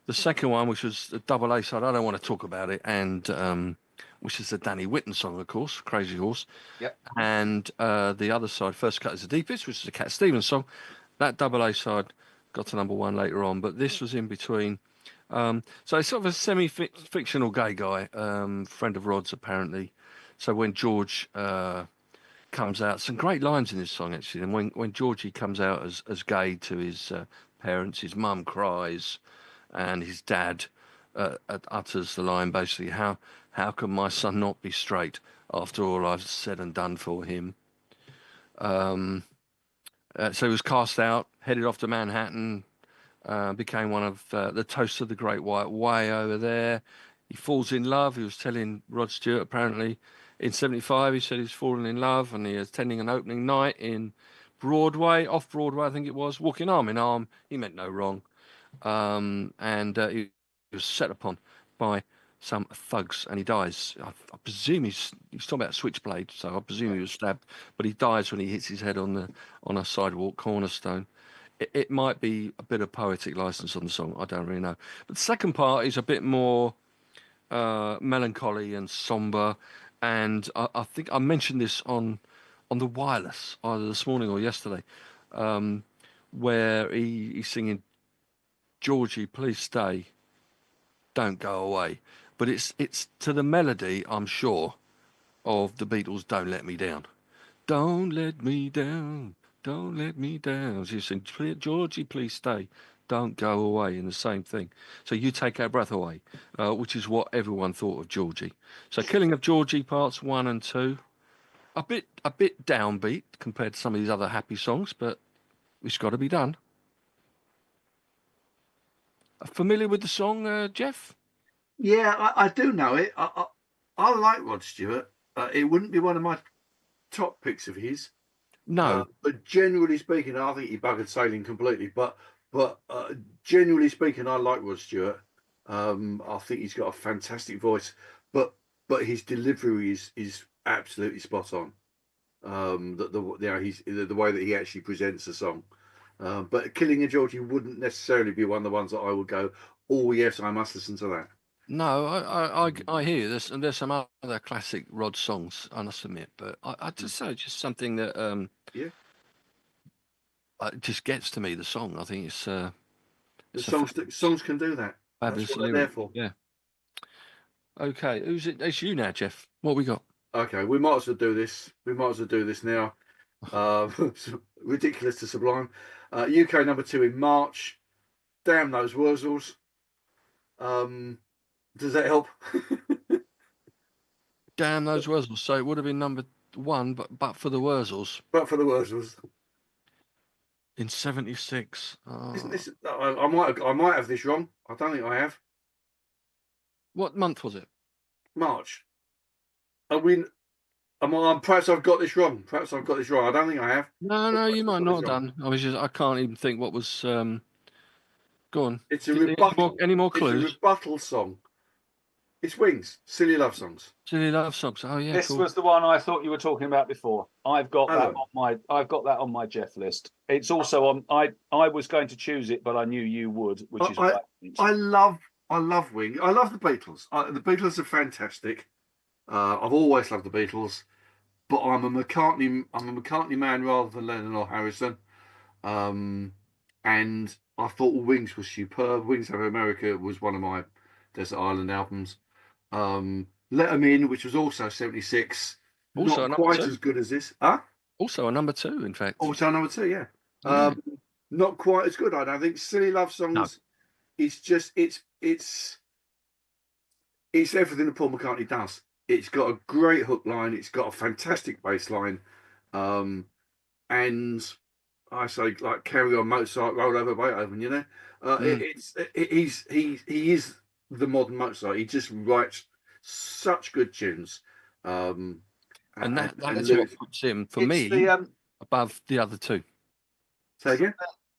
The second one, which was the double A side, I don't want to talk about it, and which is the Danny Whitten song, of course, Crazy Horse. Yep. And the other side, First Cut is the Deepest, which is a Cat Stevens song. That double A side got to number 1 later on, but this was in between. So it's sort of a semi-fictional gay guy, friend of Rod's apparently. So when George comes out, some great lines in this song actually. And when Georgie comes out as gay to his parents, his mum cries, and his dad utters the line basically, "How can my son not be straight after all I've said and done for him?" So he was cast out, headed off to Manhattan. Became one of the toasts of the Great White Way over there. He falls in love. He was telling Rod Stewart apparently in '75. He said he's fallen in love, and he was attending an opening night in off Broadway, I think it was, walking arm in arm. He meant no wrong, and he was set upon by some thugs, and he dies. I presume he's talking about Switchblade, so I presume he was stabbed, but he dies when he hits his head on a sidewalk cornerstone. It might be a bit of poetic license on the song. I don't really know. But the second part is a bit more melancholy and somber. And I think I mentioned this on the wireless either this morning or yesterday, where he's singing, "Georgie, please stay, don't go away." But it's to the melody, I'm sure, of the Beatles' "Don't Let Me Down." Don't let me down. Don't let me down. So you sing, "Georgie, please stay. Don't go away," in the same thing. So you take our breath away, which is what everyone thought of Georgie. So Killing of Georgie, parts 1 and 2. A bit downbeat compared to some of these other happy songs, but it's got to be done. Familiar with the song, Jeff? Yeah, I do know it. I like Rod Stewart. It wouldn't be one of my top picks of his. No. But generally speaking, I think he buggered sailing completely. But generally speaking, I like Rod Stewart. I think he's got a fantastic voice. But his delivery is absolutely spot on. He's the way that he actually presents the song. But Killing a Georgie wouldn't necessarily be one of the ones that I would go, oh yes, I must listen to that. No, I hear you. There's some other classic Rod songs, I must admit, but I just say it's just something that Yeah, it just gets to me. The song, I think it's the it's a songs can do that. That's fabulous what they're there lyric. for. Yeah. Okay, who's it? It's you now, Jeff. What we got? Okay, we might as well do this. We might as well do this now. Ridiculous to sublime. UK number 2 in March. Damn those Wurzels. Does that help? Damn those Wurzels. So it would have been number 1, but for the Wurzels But for the Wurzels. in '76. Isn't this? I might have this wrong. I don't think I have. What month was it? March. Perhaps I've got this wrong. Perhaps I've got this wrong. I don't think I have. No, you I've might got not this have wrong. done. I can't even think what was. Go on. It's a Any rebuttal. any more It's a clues? rebuttal song. It's Wings. Silly Love Songs. Silly love songs. Oh yeah, This cool. was the one I thought you were talking about before. I've got that Oh. on my Jeff list. It's also on. I was going to choose it, but I knew you would, which is why. I love Wings. I love the Beatles. The Beatles are fantastic. I've always loved the Beatles, but I'm a McCartney man rather than Lennon or Harrison. And I thought Wings was superb. Wings Over America was one of my Desert Island albums. Let 'Em In, which was also 76, Also a not number quite 2. as good as this. Huh? Also a number 2, in fact. Also number 2, yeah. Yeah. Not quite as good, I don't think. Silly Love Songs is just it's everything that Paul McCartney does. It's got a great hook line, it's got a fantastic bass line, and I say, like, carry on Mozart, roll over Beethoven, you know. He is the modern Mozart. He just writes such good tunes. And that's what lyrics. puts him, for It's me, the, above the other 2. Say again?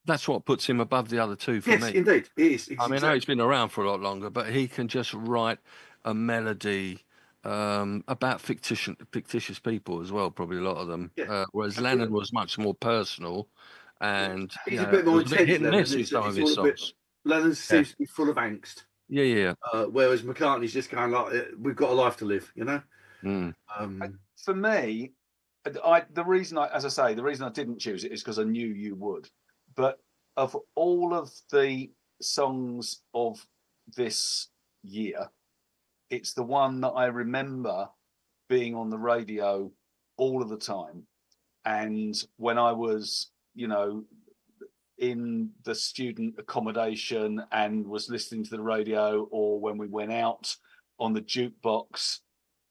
That's what puts him above the other 2 for Yes, me. indeed. It is. I mean, I know he's been around for a lot longer, but he can just write a melody about fictitious people as well, probably a lot of them. Yeah. Whereas Lennon was much more personal, and he's a bit more it was a bit intense. hit and Lennon. miss with some of his songs. Lennon seems to be full of angst. Yeah. Whereas McCartney's just kind of like, we've got a life to live, you know. Mm. for me, the reason I didn't choose it is because I knew you would. But of all of the songs of this year, it's the one that I remember being on the radio all of the time. And when I was, in the student accommodation and was listening to the radio, or when we went out on the jukebox,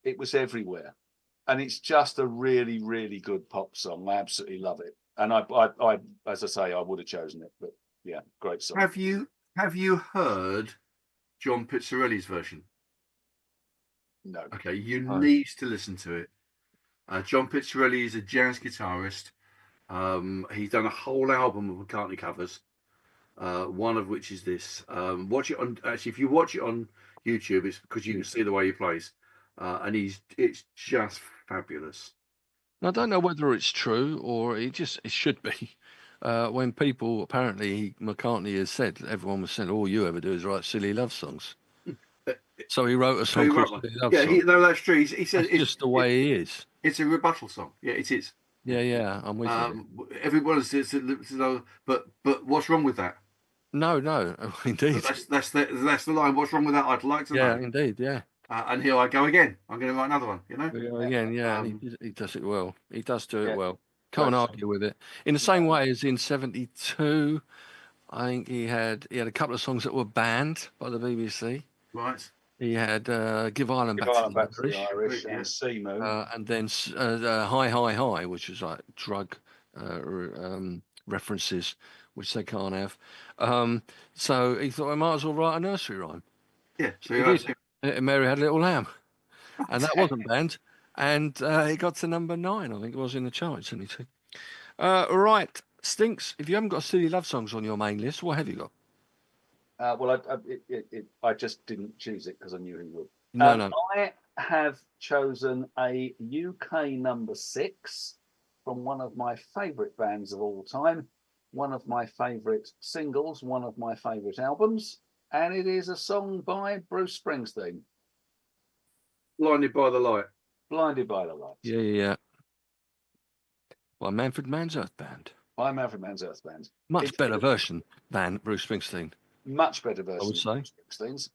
it was everywhere. And it's just a really, really good pop song. I absolutely love it. And I as I say, I would have chosen it, but yeah, great song. Have you heard John Pizzarelli's version? No. Okay, you need to listen to it. John Pizzarelli is a jazz guitarist. He's done a whole album of McCartney covers, one of which is this. Watch it on. Actually, if you watch it on YouTube, it's because you can see the way he plays, and it's just fabulous. I don't know whether it's true or it should be. When people apparently McCartney has said, everyone was saying, all you ever do is write silly love songs. So he wrote a song called Silly Love Song. No, that's true. He said it's just the way he is. It's a rebuttal song. Yeah, it is. Yeah, I'm with you. Everyone says, but what's wrong with that? No, indeed. That's the line. What's wrong with that? I'd like to know. Yeah, indeed, yeah. And here I go again. I'm going to write another one. Again, yeah. And he does it well. He does do it well. Can't argue with it. In the same way as in '72, I think he had a couple of songs that were banned by the BBC. Right. He had Give Ireland Back to the Irish and Sea Moon. and then Hi Hi Hi, which is like drug references, which they can't have. So he thought I might as well write a nursery rhyme. Yeah. So he did. Mary Had a Little Lamb, and that wasn't banned. And it got to number 9, I think it was, in the charts. Right, Stinks. If you haven't got silly love songs on your main list, what have you got? Well, I just didn't choose it because I knew he would. No. have chosen a UK number 6 from one of my favourite bands of all time, one of my favourite singles, one of my favourite albums, and it is a song by Bruce Springsteen. Blinded by the Light. Blinded by the Light. Yeah. By Manfred Mann's Earth Band. By Manfred Mann's Earth Band. Much better version than Bruce Springsteen. Much better version, I would say. Than Bruce Springsteen's.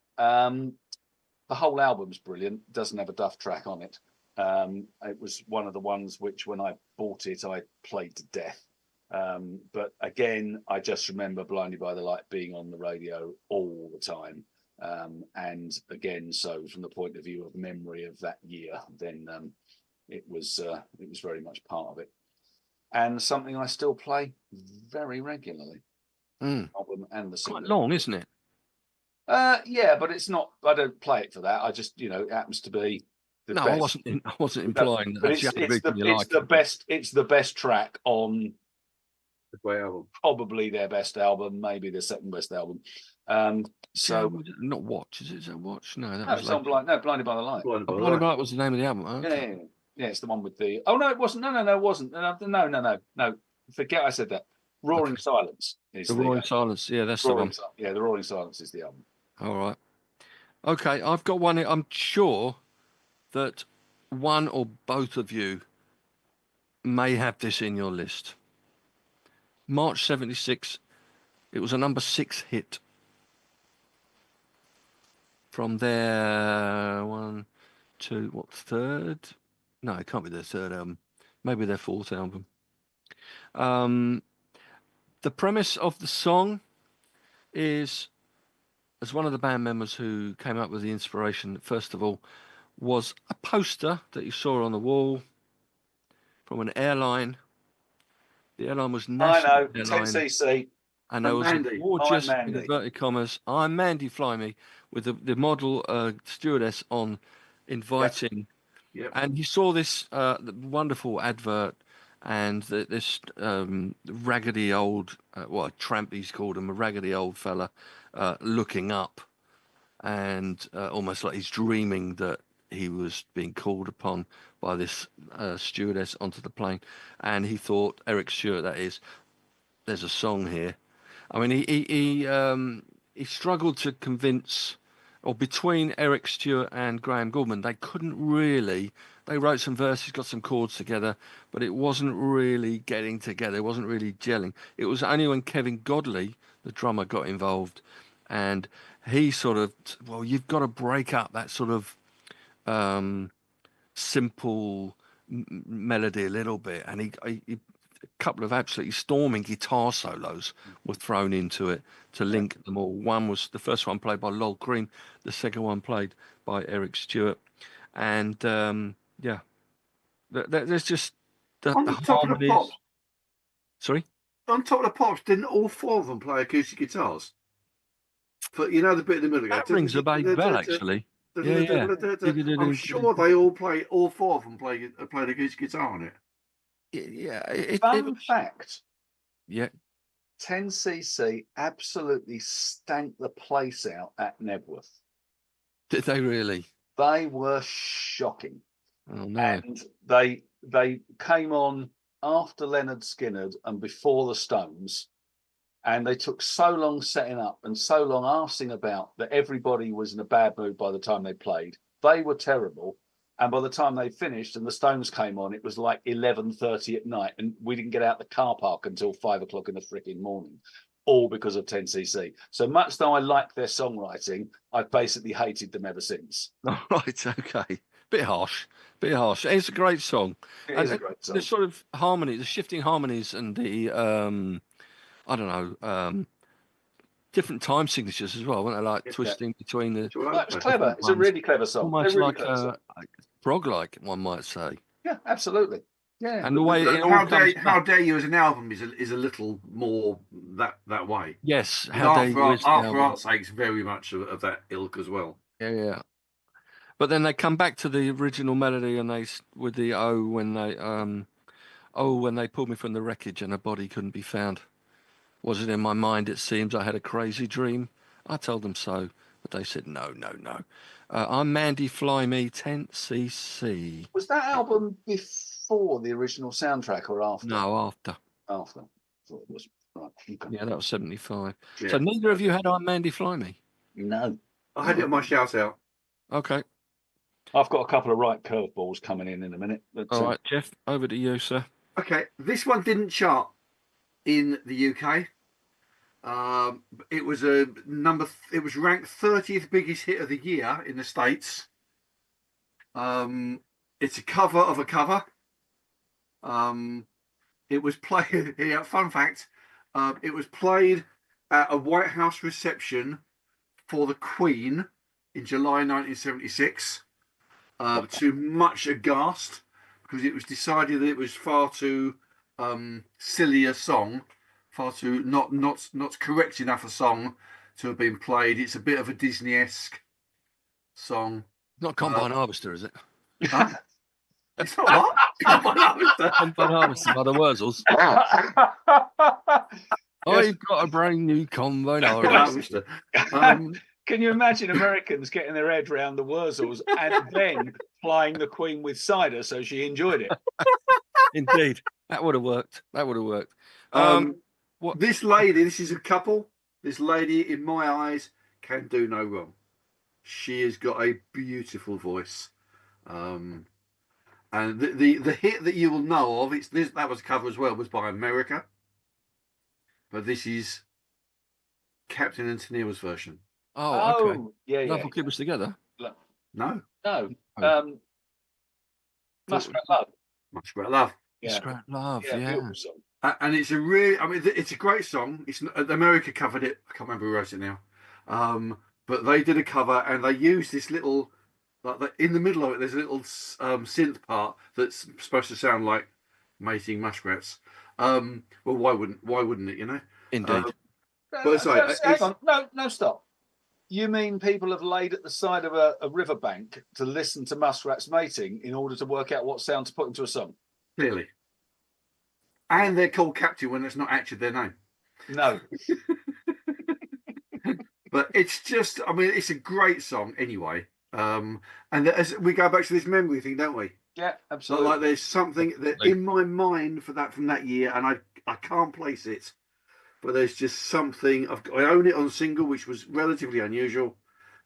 The whole album's brilliant. Doesn't have a Duff track on it. It was one of the ones which, when I bought it, I played to death. But again, I just remember Blinded by the Light being on the radio all the time. And again, so from the point of view of memory of that year, then it was very much part of it, and something I still play very regularly. Album and the single. Quite long, isn't it? Yeah, but it's not. I don't play it for that. I just, it happens to be. The No, best. I wasn't implying that. It's the best track on The Way album. probably their best album, maybe their second best album. So not Watch, is it? Is it Watch? No, that no, was it's on Blinded by the Light. Blinded by the Blinded by Light. the Light was the name of the album. Oh, okay. Yeah, it's the one with the. Oh no, it wasn't. No, it wasn't. No. Forget I said that. Roaring Silence is The Roaring Silence. Yeah, that's the one. Yeah, the Roaring Silence is the album. All right. Okay, I've got one. I'm sure that one or both of you may have this in your list. March 76. It was a number 6 hit. From their third? No, it can't be their third album. Maybe their fourth album. The premise of the song is, as one of the band members who came up with the inspiration, first of all, was a poster that you saw on the wall from an airline. The airline was National I know, Airline. 10cc. And there was Mandy. a gorgeous, I'm in Mandy. inverted commas, I'm Mandy Fly Me, with the model stewardess on inviting. Yep. And he saw this wonderful advert, and this raggedy old, a tramp he's called him, a raggedy old fella, looking up, and almost like he's dreaming that he was being called upon by this stewardess onto the plane. And he thought, Eric Stewart, that is, there's a song here. I mean, he struggled to convince, or between Eric Stewart and Graham Gouldman, they couldn't really. They wrote some verses, got some chords together, but it wasn't really getting together. It wasn't really gelling. It was only when Kevin Godley, the drummer, got involved, and he sort of, well, you've got to break up that sort of simple melody a little bit, and he a couple of absolutely storming guitar solos were thrown into it to link them all. One was the first one played by Lol Cream, the second one played by Eric Stewart, and there's just the top of the harmonies. pops. Sorry, On top of the pops, didn't all 4 of them play acoustic guitars? But the bit in the middle. that rings a vague bell, actually. Yeah. I'm sure they all 4 of them played acoustic guitar on it. Yeah. Fun fact, Yeah. 10cc absolutely stank the place out at Nebworth. Did they really? They were shocking. Oh no. And they came on after Leonard Skinner and before the Stones, and they took so long setting up and so long arsing about that everybody was in a bad mood by the time they played. They were terrible, and by the time they finished and the Stones came on, it was like 11:30 at night, and we didn't get out the car park until 5 o'clock in the freaking morning, all because of 10cc. So much though I like their songwriting, I've basically hated them ever since. All right. Okay. Bit harsh. It's a great song. It is a great song. The sort of harmony, the shifting harmonies, and the different time signatures as well, weren't they? Like twisting between the. Well, it was clever. It's a really clever song. Almost really like clever song. prog-like, one might say. Yeah, absolutely. Yeah. And the way it all How comes Dare back. You as an album is a little more that way. Yes. And How Dare You is the Art for album. Art's Sake's very much of that ilk as well. Yeah. But then they come back to the original melody, and they with the when they pulled me from the wreckage and a body couldn't be found. Was it in my mind? It seems I had a crazy dream. I told them so. But they said no, no, no. I'm Mandy Fly Me 10cc. Was that album before the original soundtrack or after? No, after. After. I thought it was. Right. Okay. Yeah, that was 75. Yeah. So neither of you had I'm Mandy Fly Me? No. I had it on my shout out. Okay. I've got a couple of right curveballs coming in a minute. But, All right, Jeff, over to you, sir. Okay, this one didn't chart in the UK. It was it was ranked 30th biggest hit of the year in the States. It's a cover of a cover. It was played here. Fun fact: it was played at a White House reception for the Queen in July 1976. To much aghast, because it was decided that it was far too silly a song, far too not correct enough a song to have been played. It's a bit of a Disney-esque song. Not Combine Harvester, is it? Huh? It's not what? Combine Harvester. Combine Harvester by the Wurzels. I've got a brand new Combine Harvester. Can you imagine Americans getting their head around the Wurzels and then plying the Queen with cider so she enjoyed it? Indeed. That would have worked. That would have worked. What? This lady, this is a couple. This lady, in my eyes, can do no wrong. She has got a beautiful voice. And the hit that you will know of, that was a cover as well, was by America. But this is Captain and Tennille's version. Oh, okay. Yeah, Love yeah. will keep us together. No. No. Oh. Muskrat Love. Muskrat Love. Yeah. Muskrat Love, yeah. Beautiful song. And it's a really, I mean, it's a great song. It's America covered it. I can't remember who wrote it now. But they did a cover and they used this little, like in the middle of it, there's a little synth part that's supposed to sound like mating muskrats. Well, why wouldn't it? You know. Indeed. But sorry, hang on. No, stop. You mean people have laid at the side of a riverbank to listen to muskrats mating in order to work out what sound to put into a song? Clearly. And they're called Captain when it's not actually their name. No. But it's just, I mean, it's a great song anyway. And as we go back to this memory thing, don't we? Yeah, absolutely. Like there's something that in my mind from that year, and I can't place it. But there's just something. I own it on single, which was relatively unusual.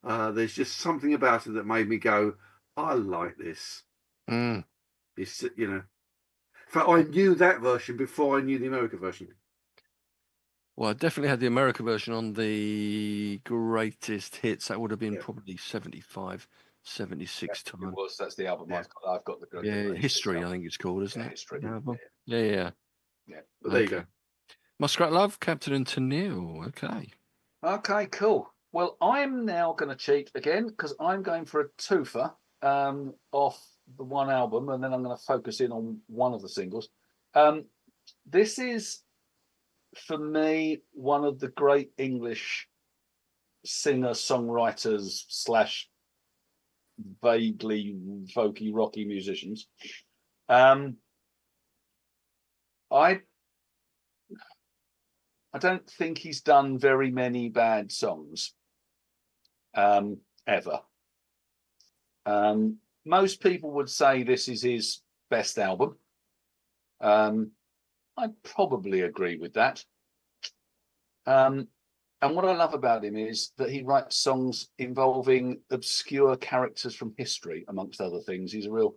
There's just something about it that made me go, I like this. It's, you know. In fact, I knew that version before I knew the American version. Well, I definitely had the America version on the greatest hits. That would have been probably 75, 76 time. It was. That's the album I've got. Yeah, History, I think it's called, isn't it? History. Yeah. But there you go. Muskrat Love, Captain and Tennille. Okay, cool. Well, I'm now going to cheat again because I'm going for a twofer off the one album, and then I'm going to focus in on one of the singles. This is, for me, one of the great English singer-songwriters / vaguely folky, rocky musicians. I don't think he's done very many bad songs, ever. Most people would say this is his best album. I'd probably agree with that. And what I love about him is that he writes songs involving obscure characters from history, amongst other things. He's a real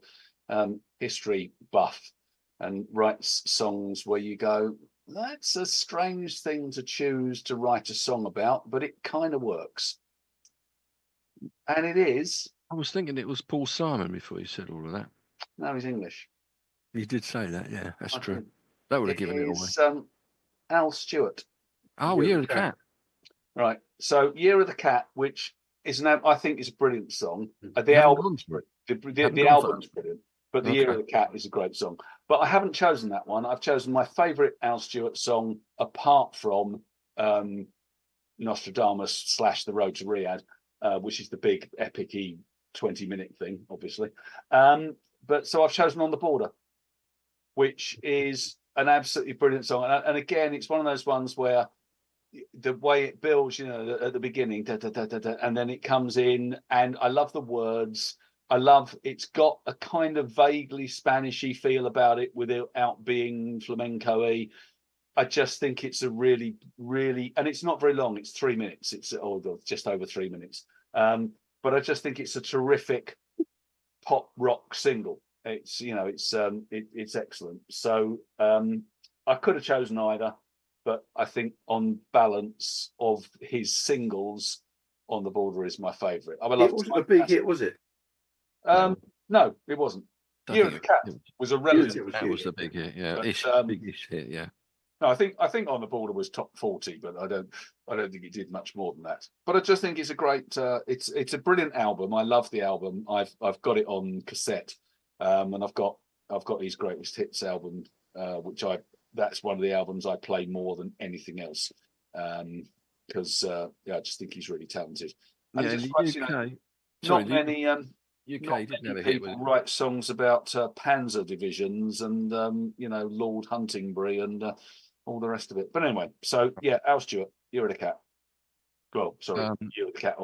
history buff and writes songs where you go, that's a strange thing to choose to write a song about, but it kind of works. And it is. I was thinking it was Paul Simon before you said all of that. No, he's English. You did say that, yeah, that's true. That would have given it away. Al Stewart. Oh, Year of the Cat. Right. So Year of the Cat, which is now, I think, is a brilliant song. The album's brilliant, but the Year of the Cat is a great song. But I haven't chosen that one. I've chosen my favourite Al Stewart song, apart from Nostradamus / The Road to Riyadh, which is the big epic-y 20-minute thing, obviously. But so I've chosen On the Border, which is an absolutely brilliant song. And again, it's one of those ones where the way it builds, you know, at the beginning, da, da, da, da, da, and then it comes in, and I love the words. I love it's got a kind of vaguely Spanishy feel about it without being flamenco-y. I just think it's a really, really, and it's not very long. It's 3 minutes. It's just over 3 minutes. But I just think it's a terrific pop rock single. It's it's excellent. So I could have chosen either, but I think on balance of his singles, On the Border is my favourite. It wasn't a big hit, was it? No, it wasn't. Year of the Cat was a relative. That was the big hit, yeah. But, Big-ish hit, yeah. No, I think On the Border was top 40, but I don't think it did much more than that. But I just think it's a great, it's a brilliant album. I love the album. I've got it on cassette, and I've got his greatest hits album, which that's one of the albums I play more than anything else, because I just think he's really talented. And yeah, it just in the UK, not many UK not didn't many have a hit with people it. write songs about panzer divisions and Lord Huntingbury and all the rest of it. But anyway, so yeah, Al Stewart, Year of the Cat. Well, sorry, Year of the Cat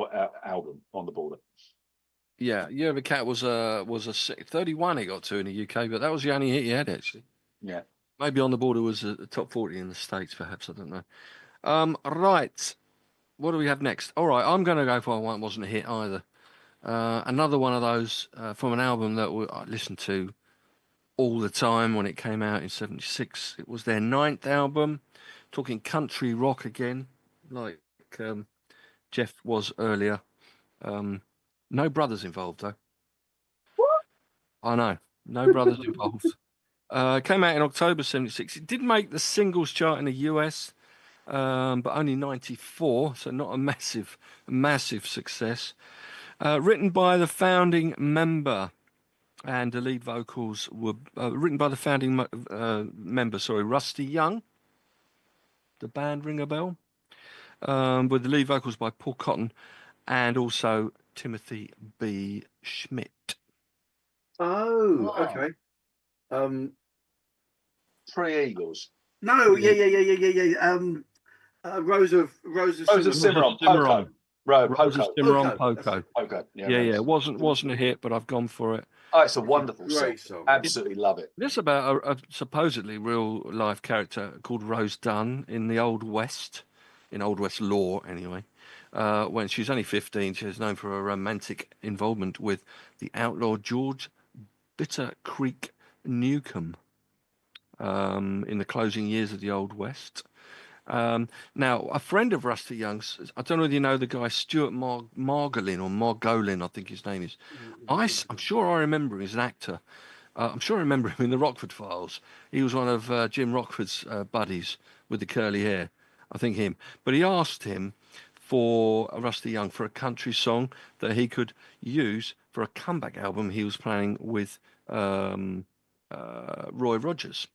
album, On the Border. Yeah, Year of the Cat was a 31 he got to in the UK, but that was the only hit he had actually. Yeah. Maybe On the Border was a top 40 in the States, perhaps, I don't know. Right. What do we have next? All right, I'm going to go for one that wasn't a hit either. Another one of those from an album that I listened to all the time when it came out in '76. It was their 9th album, talking country rock again, like Jeff was earlier. No brothers involved, though. What? I know, no brothers involved. Came out in October '76. It did make the singles chart in the US, but only 94, so not a massive success. Written by the founding member, and the lead vocals were written by the founding member, Rusty Young. The band ring a bell? With the lead vocals by Paul Cotton and also Timothy B. Schmidt. Oh, okay. Three Eagles. No, yeah. Rose of Cimarron, Poco. Rose of Cimarron, Poco. Poco. Poco. Yeah. It wasn't a hit, but I've gone for it. Oh, it's a wonderful great song. song. Absolutely love it. This is about a supposedly real life character called Rose Dunn in the Old West, in Old West lore anyway. When she's only 15, she was known for a romantic involvement with the outlaw George Bitter Creek Newcomb in the closing years of the Old West. Now, a friend of Rusty Young's, I don't know whether you know the guy Stuart Margolin or Margolin, I think his name is. I'm sure I remember him as an actor. I'm sure I remember him in the Rockford Files. He was one of Jim Rockford's buddies with the curly hair. I think him. But he asked him for Rusty Young for a country song that he could use for a comeback album he was planning with Roy Rogers.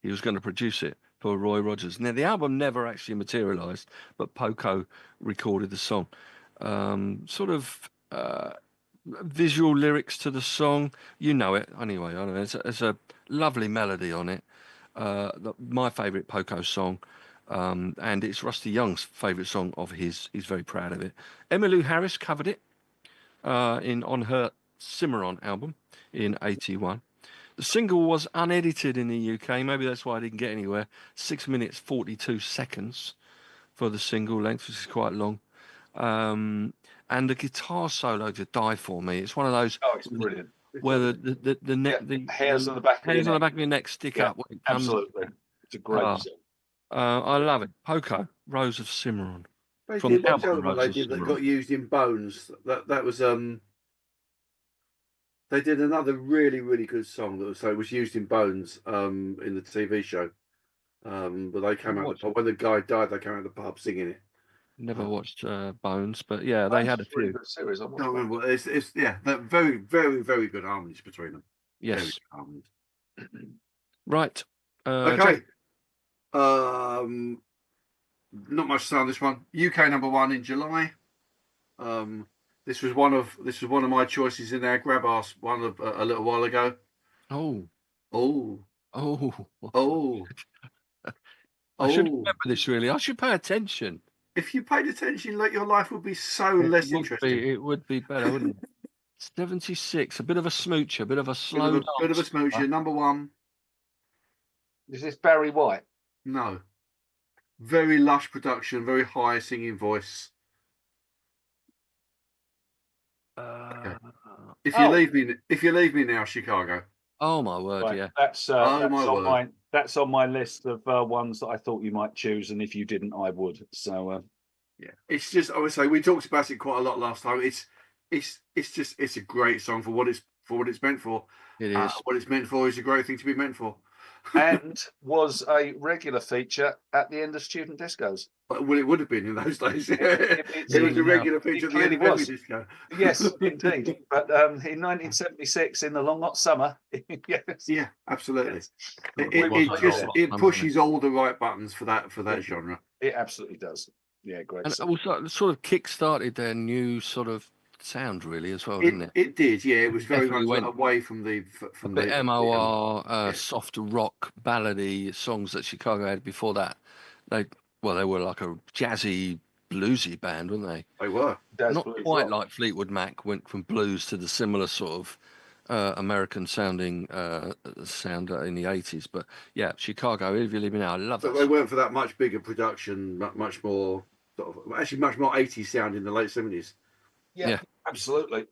He was going to produce it for Roy Rogers. Now, the album never actually materialised, but Poco recorded the song. Sort of visual lyrics to the song. You know it anyway. I don't know. It's a lovely melody on it. My favourite Poco song. And it's Rusty Young's favourite song of his. He's very proud of it. Emmylou Harris covered it on her Cimarron album in '81. The single was unedited in the UK. Maybe that's why I didn't get anywhere. 6 minutes 42 seconds for the single length, which is quite long. And the guitar solo to die for me. It's one of those. Oh, it's brilliant. Where the hairs on the back of your neck stick up when it comes. Absolutely, it's a great song. I love it. Poco, Rose of Cimarron. From the album what they did that got used in Bones. That was They did another really good song that was used in Bones in the TV show. But they came out when the guy died. They came out of the pub singing it. Never watched Bones, but yeah, they had a few. Series, I don't remember. It's very good harmonies between them. Yes. Right. Okay. Not much to say on this one. UK #1 in July. This was one of my choices in our grab ass one a little while ago. Oh. I should Oh, remember this really. I should pay attention. if you paid attention, like your life would be so It less would interesting. be. It would be better, wouldn't it? 76. A bit of a smoocher, a bit of a slow Bit of a dance. smoocher. Number one, Is this Barry White? no. Very lush production, very high singing voice. Okay. If you leave me now, Chicago. Oh my word! Right. Yeah. That's my word. that's on my list of ones that I thought you might choose, and if you didn't, I would. So Yeah, it's just I would say we talked about it quite a lot last time. It's a great song for what it's meant for. It is. What it's meant for is a great thing to be meant for. and was a regular feature at the end of student discos. Well, it would have been in those days. It was a regular feature at the end of every disco. Yes, indeed. But in 1976, in the long hot summer, yes. Yeah, absolutely. Yes. It pushes all the right buttons for that genre. It absolutely does. Yeah, great. And also sort of kick-started their new sort of sound really as well, didn't it? It did, yeah. It was very much went away from the MOR, soft rock ballady songs that Chicago had before that. They were like a jazzy, bluesy band, weren't they? They were. Not quite like Fleetwood Mac went from blues to the similar sort of American sounding sound in the 80s. But yeah, Chicago, If You Leave Me Now, I love that. But they weren't for that much bigger production, much more sort of, actually much more 80s sound in the late 70s. Yeah, absolutely.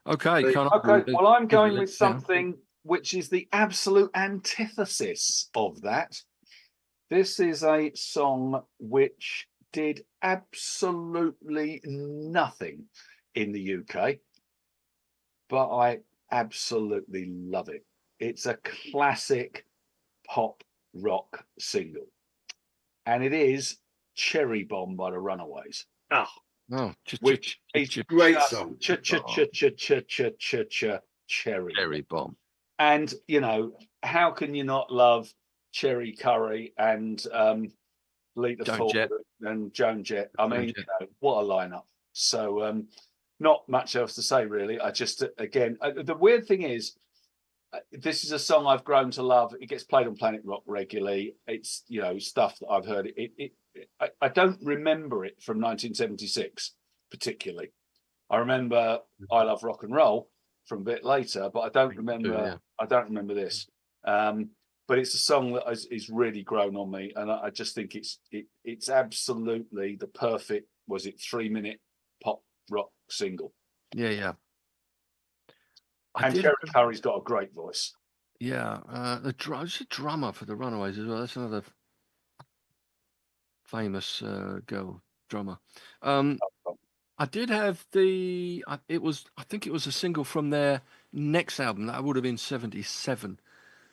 Okay, well, I'm going with something which is the absolute antithesis of that. This is a song which did absolutely nothing in the UK, but I absolutely love it. It's a classic pop rock single, and it is Cherry Bomb by the Runaways. Which is great song. Cherry Bomb. And how can you not love Cherry Curry and Lita Ford and Joan Jett? I mean, what a lineup. So not much else to say really. I just again the weird thing is this is a song I've grown to love. It gets played on Planet Rock regularly. It's stuff that I've heard. I don't remember it from 1976 particularly. I remember I Love Rock and Roll from a bit later, but I don't remember. I don't remember this. But it's a song that is really grown on me, and I just think it's absolutely the perfect. Was it 3-minute pop rock single? Yeah. And Cherry Curry's got a great voice. Yeah, the drummer for the Runaways as well. That's another famous girl drummer. I did have I think it was a single from their next album. That would have been 77,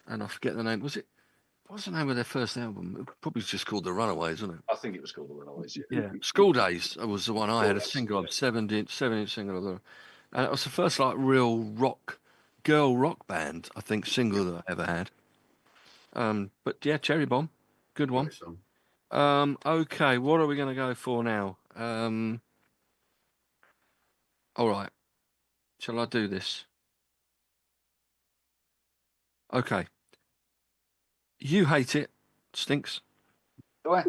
and I forget the name. What's the name of their first album? It probably just called The Runaways, wasn't it? I think it was called The Runaways. Yeah. School Days was the one I had a single of, 7-inch single. And it was the first like real girl rock band, I think, single that I ever had. But yeah, Cherry Bomb, good one. Okay, what are we going to go for now? All right, shall I do this? Okay. You hate it, stinks. Do I?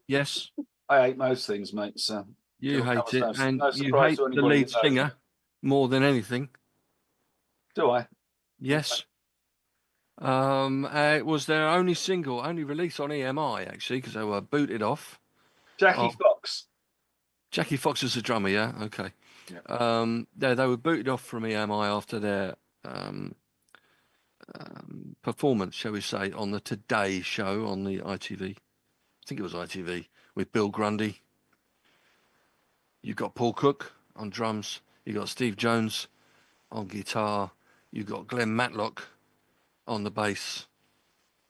Yes. I hate most things, mate. So you hate it, and you hate the lead singer more than anything. Do I? Yes. It was their only release on EMI actually, because they were booted off. Jackie Fox. Jackie Fox is the drummer, yeah. Okay. Yeah. They were booted off from EMI after their performance, shall we say, on the Today Show on the ITV. I think it was ITV with Bill Grundy. You got Paul Cook on drums. You got Steve Jones on guitar. You got Glenn Matlock on the bass,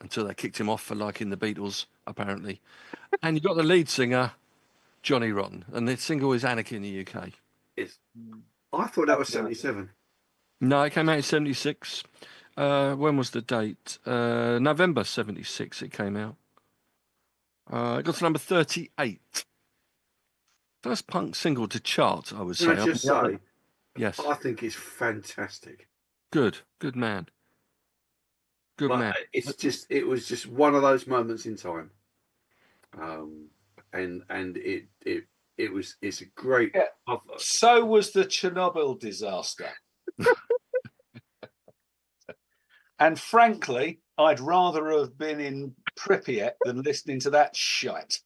until they kicked him off for liking the Beatles, apparently. And you got the lead singer, Johnny Rotten, and the single is Anarchy in the UK. I thought that was 77. No, it came out in 76. When was the date? November 76 it came out. It got to number 38. First punk single to chart, I would say. Can I just say? Yes. I think it's fantastic. Good man. Good But man. it was just one of those moments in time. And it's a great. Yeah. So was the Chernobyl disaster. And frankly, I'd rather have been in Pripyat than listening to that shite.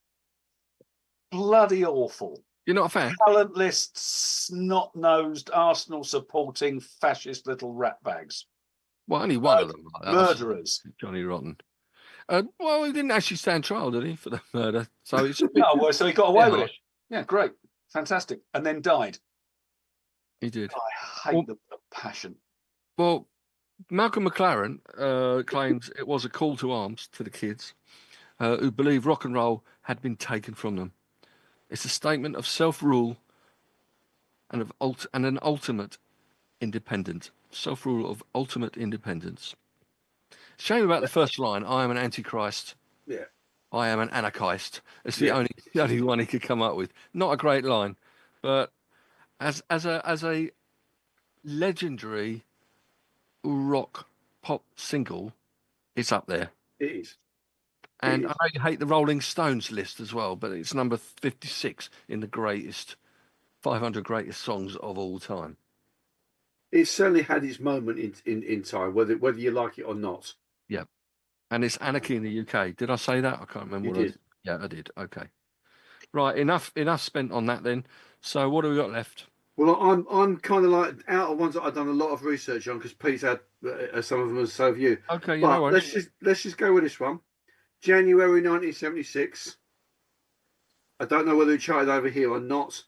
Bloody awful. You're not a fan? Talentless, snot-nosed, Arsenal-supporting, fascist little ratbags. Well, only one of them. Murderers. Johnny Rotten. Well, he didn't actually stand trial, did he, for the murder? So it's a bit, Oh, well, so he got away with it. Yeah, great. Fantastic. And then died. he did. I hate the passion. Well, Malcolm McLaren claims it was a call to arms to the kids who believe rock and roll had been taken from them. It's a statement of self-rule and an ultimate independence. Self-rule of ultimate independence. Shame about the first line. I am an antichrist. Yeah. I am an anarchist. It's the only one he could come up with. Not a great line, but as a legendary rock pop single, it's up there. It is. And I know you hate the Rolling Stones list as well, but it's number 56 in the 500 greatest songs of all time. It certainly had its moment in time, whether you like it or not. Yeah. And it's Anarchy in the UK. Did I say that? I can't remember what I did. Yeah, I did. Okay. Right, enough spent on that then. So what do we got left? Well, I'm kind of like out of ones that I've done a lot of research on because Pete's had some of them, and so have you. Okay, but let's just go with this one. January 1976. I don't know whether it charted over here or not.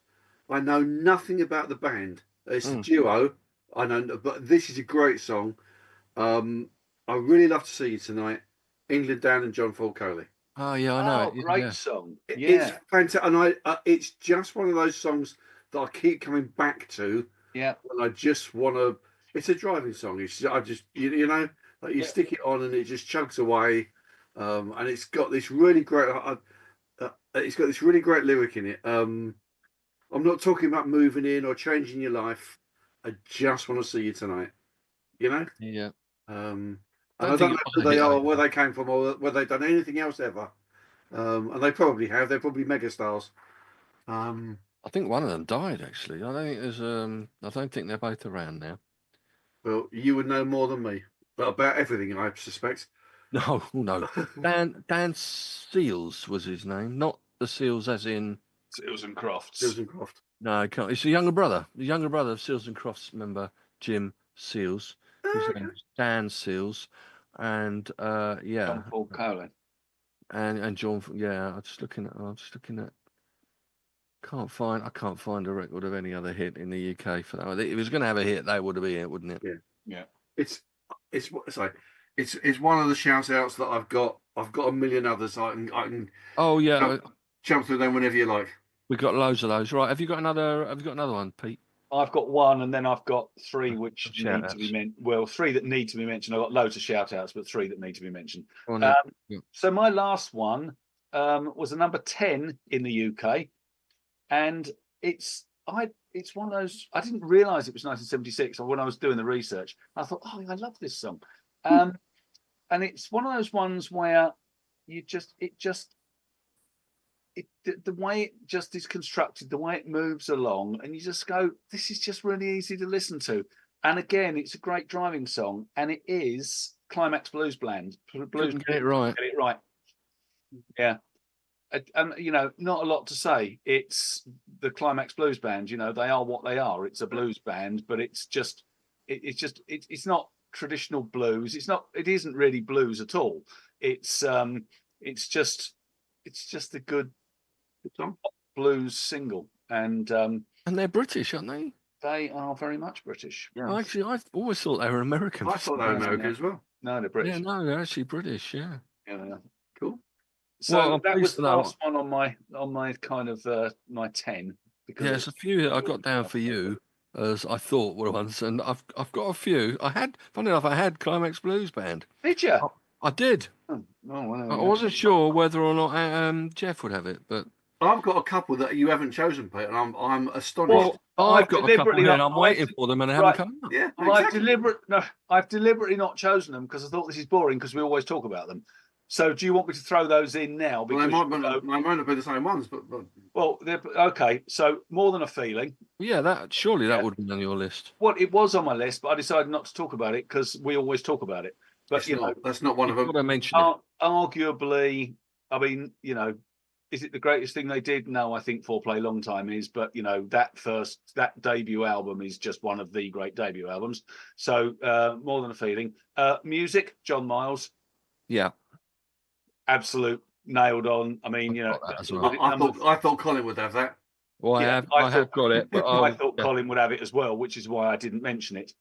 I know nothing about the band. It's a duo. I know, but this is a great song. I really love to see you tonight. England Down and John Falcone. Oh yeah, I know. Oh, great song. Yeah. It's fantastic, and it's just one of those songs that I keep coming back to. Yeah. When I just want to. It's a driving song. You know, like you stick it on and it just chugs away, and it's got this really great. It's got this really great lyric in it. I'm not talking about moving in or changing your life. I just want to see you tonight. You know. Yeah. And I don't know who they are, or where they came from, or whether they've done anything else ever. And they probably have. They're probably megastars. I think one of them died actually. I don't think there's. I don't think they're both around now. Well, you would know more than me, but about everything, I suspect. No. Dan Seals was his name, not the Seals as in Seals and Crofts. Seals and Croft. No, I can't. It's the younger brother of Seals and Crofts member Jim Seals. His name is Dan Seals, and John Falcone. And John. Yeah, I'm just looking at. I can't find a record of any other hit in the UK for that. If it was going to have a hit, that would have been it, wouldn't it? Yeah. It's one of the shout outs that I've got. I've got a million others. I can. Oh yeah. Jump through them whenever you like. We've got loads of those. Right. Have you got another one, Pete? I've got one, and then I've got three which need to be mentioned. Well, three that need to be mentioned. I've got loads of shout outs, but three that need to be mentioned. So my last one was a number 10 in the UK, and it's one of those. I didn't realise it was 1976, or when I was doing the research, I thought, oh, I love this song, and it's one of those ones where the way it just is constructed, the way it moves along, and you just go, this is just really easy to listen to. And again, it's a great driving song, and it is Climax Blues Band. Get it right. Get it right. Yeah. And not a lot to say. It's the Climax Blues Band. They are what they are. It's a blues band, but it's not traditional blues. It isn't really blues at all. It's just a good blues single, and they're British, aren't they? They are very much British. Yeah. Well, actually, I always thought they were American. I thought they were American as well. No, they're British. Yeah, no, they're actually British. Yeah. Yeah. Cool. So that was the last one on my kind of my 10. Because there's a few that I got down for you, as I thought were ones, and I've got a few. Funny enough, I had Climax Blues Band. Did you? I did. Oh, well, I wasn't sure whether or not Jeff would have it, but I've got a couple that you haven't chosen, Pete, and I'm astonished. Well, I've got a couple here, and I'm I've waiting for them, and they haven't come up. Yeah, Well, exactly. I've deliberately not chosen them because I thought this is boring because we always talk about them. So, do you want me to throw those in now? Well, Because they might not be the same ones, but well, okay. So, More Than a Feeling. Yeah, that would be on your list. Well, it was on my list, but I decided not to talk about it because we always talk about it. But that's not one of You've them. got to mention it. Arguably, I mean, is it the greatest thing they did? No, I think Foreplay Long Time is, but that debut album is just one of the great debut albums. So More Than a Feeling. Music, John Miles. Yeah. Absolute nailed on. I mean, I thought Colin would have that. Well, I have got it, but I thought Colin would have it as well, which is why I didn't mention it.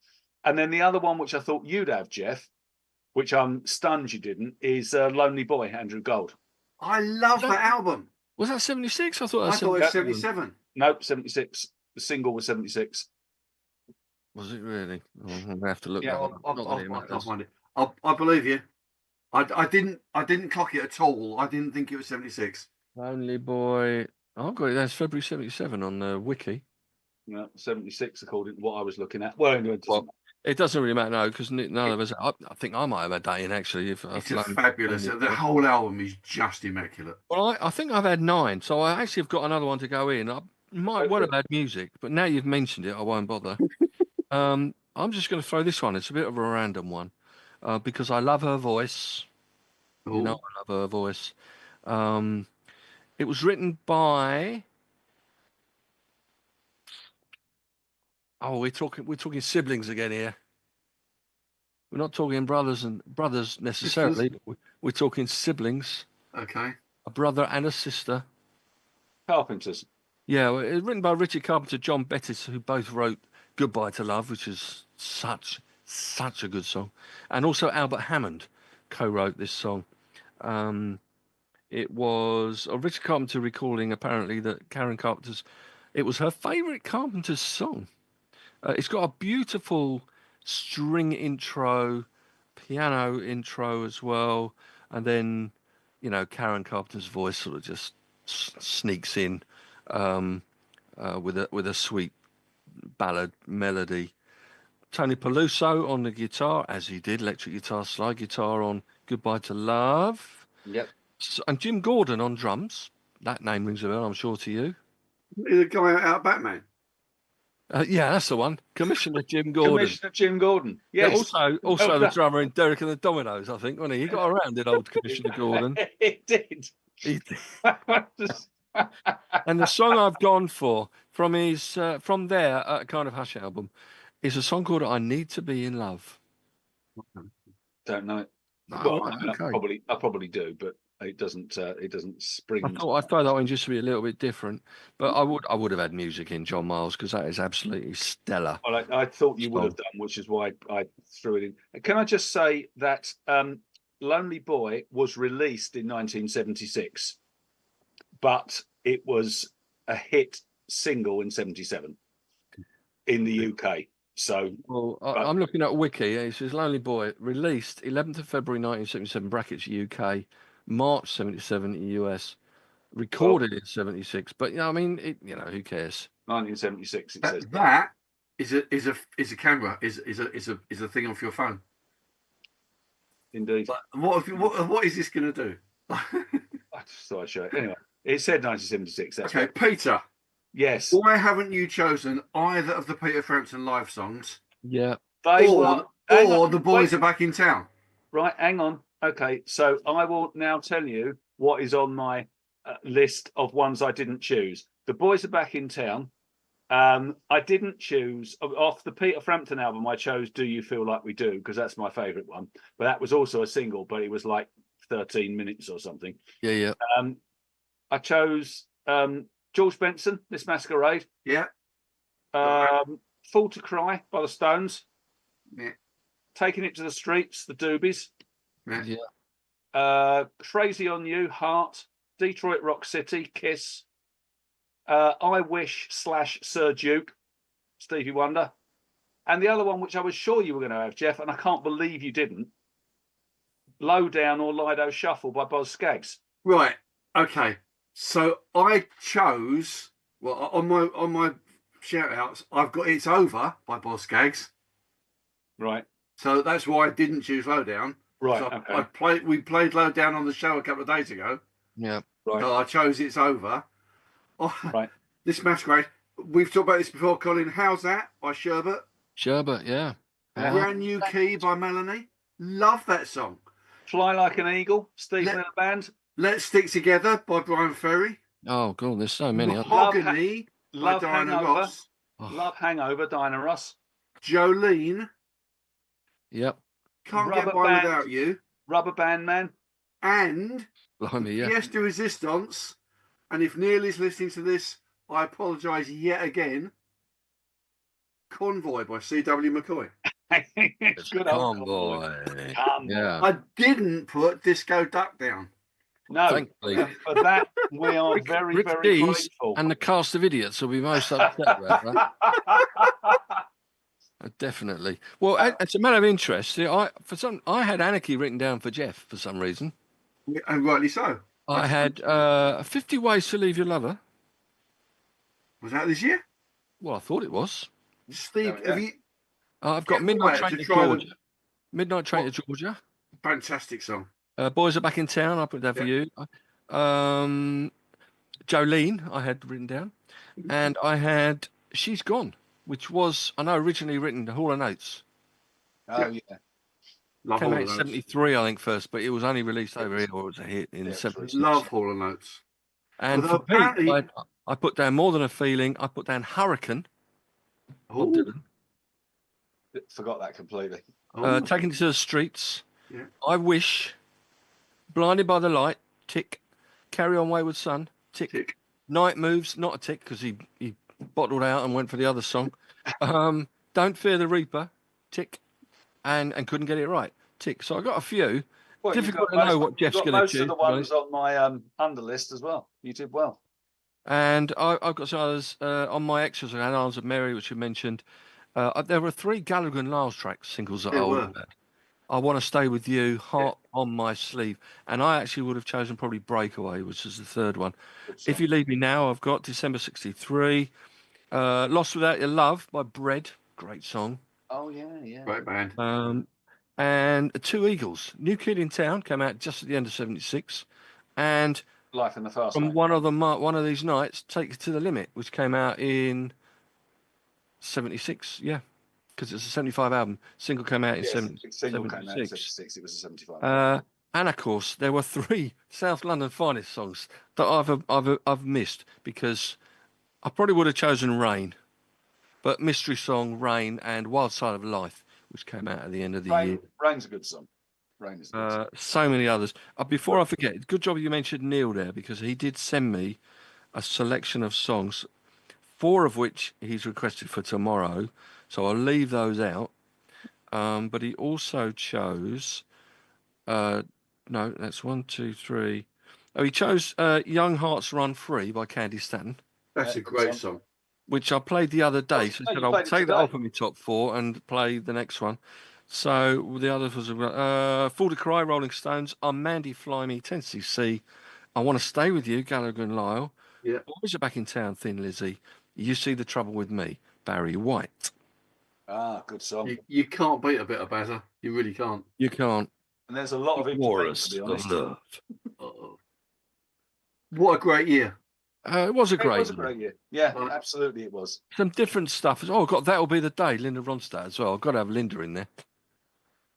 And then the other one, which I thought you'd have, Jeff, which I'm stunned you didn't, is Lonely Boy, Andrew Gold. I love that album. Was that 76? I thought it was 77. Nope, 76. The single was 76. Was it really? Oh, I'm gonna have to look. Yeah, I'll find it. I believe you. I didn't clock it at all. I didn't think it was 76. Lonely Boy. Oh, I've got it. That's February 77 on the wiki. No, 76 according to what I was looking at. Well, anyway, it doesn't really matter, no, because none of us. I think I might have a day in actually. It's just fabulous. The whole album is just immaculate. Well, I think I've had 9, so I actually have got another one to go in. I might well have had music, but now you've mentioned it, I won't bother. I'm just going to throw this one. It's a bit of a random one because I love her voice. Ooh. You know, I love her voice. It was written by. Oh, we're talking siblings again here. We're not talking brothers necessarily. We're talking siblings. Okay. A brother and a sister. Carpenters. Yeah, it was written by Richard Carpenter, John Bettis, who both wrote "Goodbye to Love," which is such a good song, and also Albert Hammond co-wrote this song. It was Richard Carpenter recalling apparently that Karen Carpenter's. It was her favourite Carpenter's song. It's got a beautiful string intro, piano intro as well, and then, Karen Carpenter's voice sort of just sneaks in with a sweet ballad melody. Tony Peluso on the guitar, as he did, electric guitar, slide guitar on "Goodbye to Love." Yep. And Jim Gordon on drums. That name rings a bell, I'm sure, to you. The guy out Batman. Yeah, that's the one. Commissioner Jim Gordon. Commissioner Jim Gordon. Yes. Yeah, also the drummer in Derek and the Dominoes, I think, wasn't he? He got around in old Commissioner Gordon. He did. And the song I've gone for from their kind of Hush album is a song called "I Need to Be in Love." Don't know it. No, well, okay. I probably do, but it doesn't spring. I thought I'd throw that one just to be a little bit different, but I would have had music in John Miles because that is absolutely stellar. Well, I thought you would have done, which is why I threw it in. Can I just say that "Lonely Boy" was released in 1976, but it was a hit single in 77 in the UK. So, I'm looking at Wiki. It says "Lonely Boy" released 11th of February 1977 (brackets UK), March 77 in US, recorded in 76. But I mean, who cares? 1976. It says that is a camera, is a thing off your phone. Indeed. What is this going to do? I just thought I'd show it. Anyway, it said 1976. That's okay, right. Peter. Yes. Why haven't you chosen either of the Peter Frampton live songs? Yeah. Or The Boys Are Back in Town? Right, hang on. Okay, so I will now tell you what is on my list of ones I didn't choose. The Boys Are Back in Town. I didn't choose off the Peter Frampton album. I chose "Do You Feel Like We Do" because that's my favourite one. But that was also a single, but it was like 13 minutes or something. Yeah. I chose George Benson, "This Masquerade." Yeah. "Fool to Cry" by the Stones. Yeah. "Taking It to the Streets," the Doobies. Yeah. "Crazy on You," Heart. "Detroit Rock City," Kiss. "I Wish" / Sir Duke, Stevie Wonder. And the other one, which I was sure you were going to have, Jeff, and I can't believe you didn't, "Low Down" or "Lido Shuffle" by Boz Scaggs. Right. Okay. So I chose on my shout outs. I've got "It's Over" by Boss Gags. Right. So that's why I didn't choose Lowdown. Right. So Okay. we played Lowdown on the show a couple of days ago. Yeah. Right. So I chose "It's Over." Oh, Right. this match great. We've talked about this before, Colin. How's That by Sherbet? Sherbet, yeah. Brand New Key by Melanie. Love that song. Fly Like an Eagle, Steve Miller Band. Let's Stick Together by Brian Ferry. Oh, God, there's so many. Mahogany by Diana Hangover. Ross. Oh. Love Hangover, Diana Ross. Jolene. Yep. Can't Rubber Get By Band. Without You. Rubber Band Man. And Blimey, yeah. Pièce de Resistance. And if Neil is listening to this, I apologise yet again. Convoy by C.W. McCoy. Good old Convoy. Yeah. I didn't put Disco Duck down. No, Thankfully. for that we are very, Rick very Dees grateful. and the cast of idiots will be most upset about that. Definitely. Well, it's a matter of interest. See, I had Anarchy written down for Jeff for some reason. And rightly so. I had 50 Ways to Leave Your Lover. Was that this year? Well, I thought it was. Steve, Oh, yeah. have you? I've got Get Midnight quiet Train to to try Georgia. Midnight Train to Georgia. Fantastic song. Boys Are Back in Town. I put that for you. Jolene, I had written down. And I had She's Gone, which was, I know, originally written to Hall & Oates. Oh, yeah. Love Came Hall out & in Oates. 73, I think, first, but it was only released over here, or it was a hit in 76. Love Hall & Oates. And Although for Pete, apparently- I put down More Than a Feeling. I put down Hurricane. Bob Ooh. Dylan. Forgot that completely. Oh. Taken to the Streets. Yeah. I Wish. Blinded by the Light. Tick. Carry On Wayward Son. Tick. Tick. Night Moves. Not a tick because he bottled out and went for the other song. Don't Fear the Reaper. Tick. And couldn't get it right. Tick. So I got a few. Well, Difficult to know what Jeff's going to most choose. of the ones on my under list as well. You did well. And I've got some others on my extras. I had Arms of Mary, which you mentioned. There were 3 Gallagher and Lyles tracks, singles that There I were. would have. I Want to Stay With You, Heart on My Sleeve. And I actually would have chosen probably Breakaway, which is the third one. If You Leave Me Now, I've got December 63. Lost Without Your Love by Bread. Great song. Oh, yeah. Great band. And 2 Eagles. New Kid in Town came out just at the end of 76. And Life in the Fast from Lane. one of these nights, Take It to the Limit, which came out in 76. Yeah, because it's a 75 album. Single came out in Single came out in 76. 76. It was a 75. And of course, there were 3 South London Finest songs that I've missed because I probably would have chosen Rain, but Mystery Song, Rain, and Wild Side of Life, which came out at the end of the year. Rain's a good song. Rain is a good song. So many others. Before I forget, good job you mentioned Neil there because he did send me a selection of songs, 4 of which he's requested for tomorrow. So I'll leave those out. But he also chose, no, that's 1, 2, 3. Oh, he chose Young Hearts Run Free by Candy Stanton, That's a great song. which I played the other day. So I said I'll played it take that today. off of my top 4 and play the next one. So the other was Full to Cry, Rolling Stones, I'm Mandy Fly Me, Tennessee Sea, I Want to Stay With You, Gallagher and Lyle, Yeah. Boys Are Back in Town, Thin Lizzy, You See the Trouble with Me, Barry White. Good song. You can't beat a bit of batter. You really can't. You can't. And there's a lot of influence, to be honest. Uh-oh. What a great year. It was a It great was a year. great year. Yeah, Right. absolutely it was. Some different stuff. Oh, I've got That'll Be the Day, Linda Ronstadt as well. I've got to have Linda in there.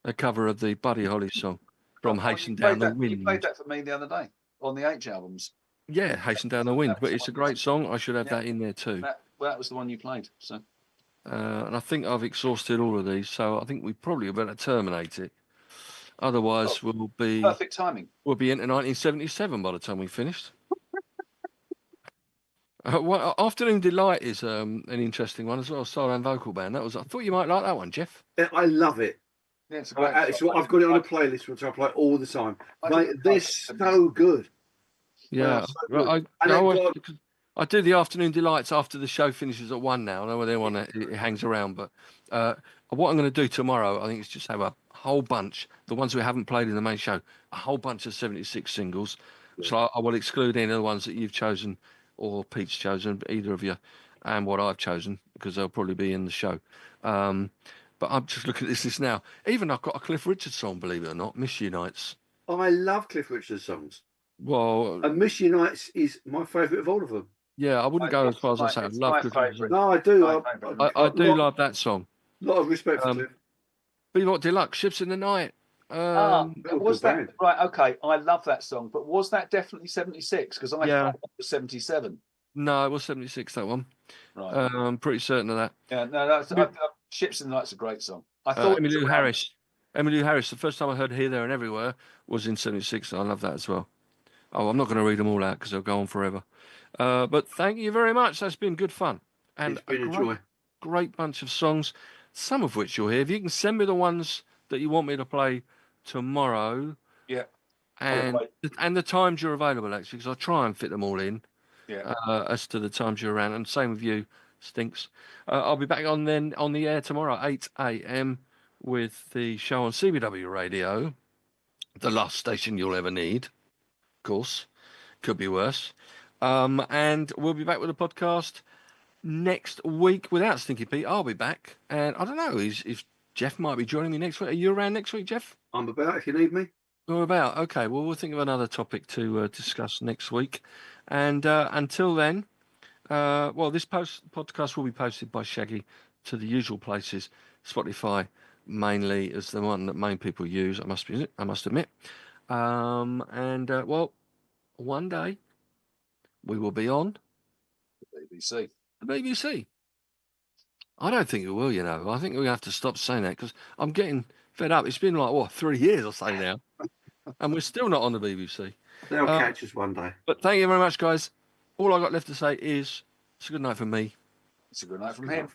A cover of the Buddy Holly song from Oh, Hasten you Down played the that- You Wind. played that for me the other day on the H albums. Yeah, Hasten Down the Wind. But it's a great song. I should have Yeah. that in there too. That was the one you played. So And I think I've exhausted all of these, so I think we probably better terminate it. Otherwise, we'll be perfect timing. into 1977 by the time we finished. Well, Afternoon Delight is an interesting one as well. Solo and vocal band. I thought you might like that one, Jeff. I love it. Yeah, it's a great song. I've got it on a playlist which I play all the time. I Mate, didn't they're like it. so good. Yeah, so good. And I do the Afternoon Delights after the show finishes at 1 now. I know where they want it hangs around, but what I'm going to do tomorrow, I think, is just have a whole bunch, the ones we haven't played in the main show, a whole bunch of 76 singles. So I will exclude any of the ones that you've chosen or Pete's chosen, either of you, and what I've chosen, because they'll probably be in the show. But I'm just looking at this list now. Even I've got a Cliff Richard song, believe it or not, Miss You Nights. I love Cliff Richard's songs. Well, And Miss You Nights is my favourite of all of them. yeah, I wouldn't go as far as I say I love Cliff Richard. No, I do. I do love that song. A lot of respect for Cliff. Bebop Deluxe, Ships in the Night. Was that right? Okay, I love that song, but was that definitely 76? Because I thought it was 77. No, it was 76, that one. Right. I'm pretty certain of that. Yeah, no, that's Ships in the Night's a great song. I thought Emmylou Harris, the first time I heard Here, There and Everywhere was in 76. I love that as well. Oh, I'm not going to read them all out because they'll go on forever. But thank you very much. That's been good fun. And It's been a joy. Great bunch of songs, some of which you'll hear. If you can send me the ones that you want me to play tomorrow. Yeah. And the times you're available, actually, because I'll try and fit them all in. Yeah. As to the times you're around. And same with you, Stinks. I'll be back on the air tomorrow at 8 a.m. with the show on CBW Radio, the last station you'll ever need. Of course, could be worse. And we'll be back with a podcast next week without Stinky Pete. I'll be back, and I don't know if Jeff might be joining me next week. Are you around next week, Jeff? I'm about if you need me. You're about. Okay. Well, we'll think of another topic to discuss next week, and until then, this podcast will be posted by Shaggy to the usual places. Spotify mainly is the one that main people use. I must admit. One day we will be on BBC. the BBC. I don't think it will, you know. I think we have to stop saying that because I'm getting fed up. It's been like 3 years or so now, and we're still not on the BBC. They'll catch us one day. But thank you very much, guys. All I got left to say is it's a good night from me. It's a good night from him.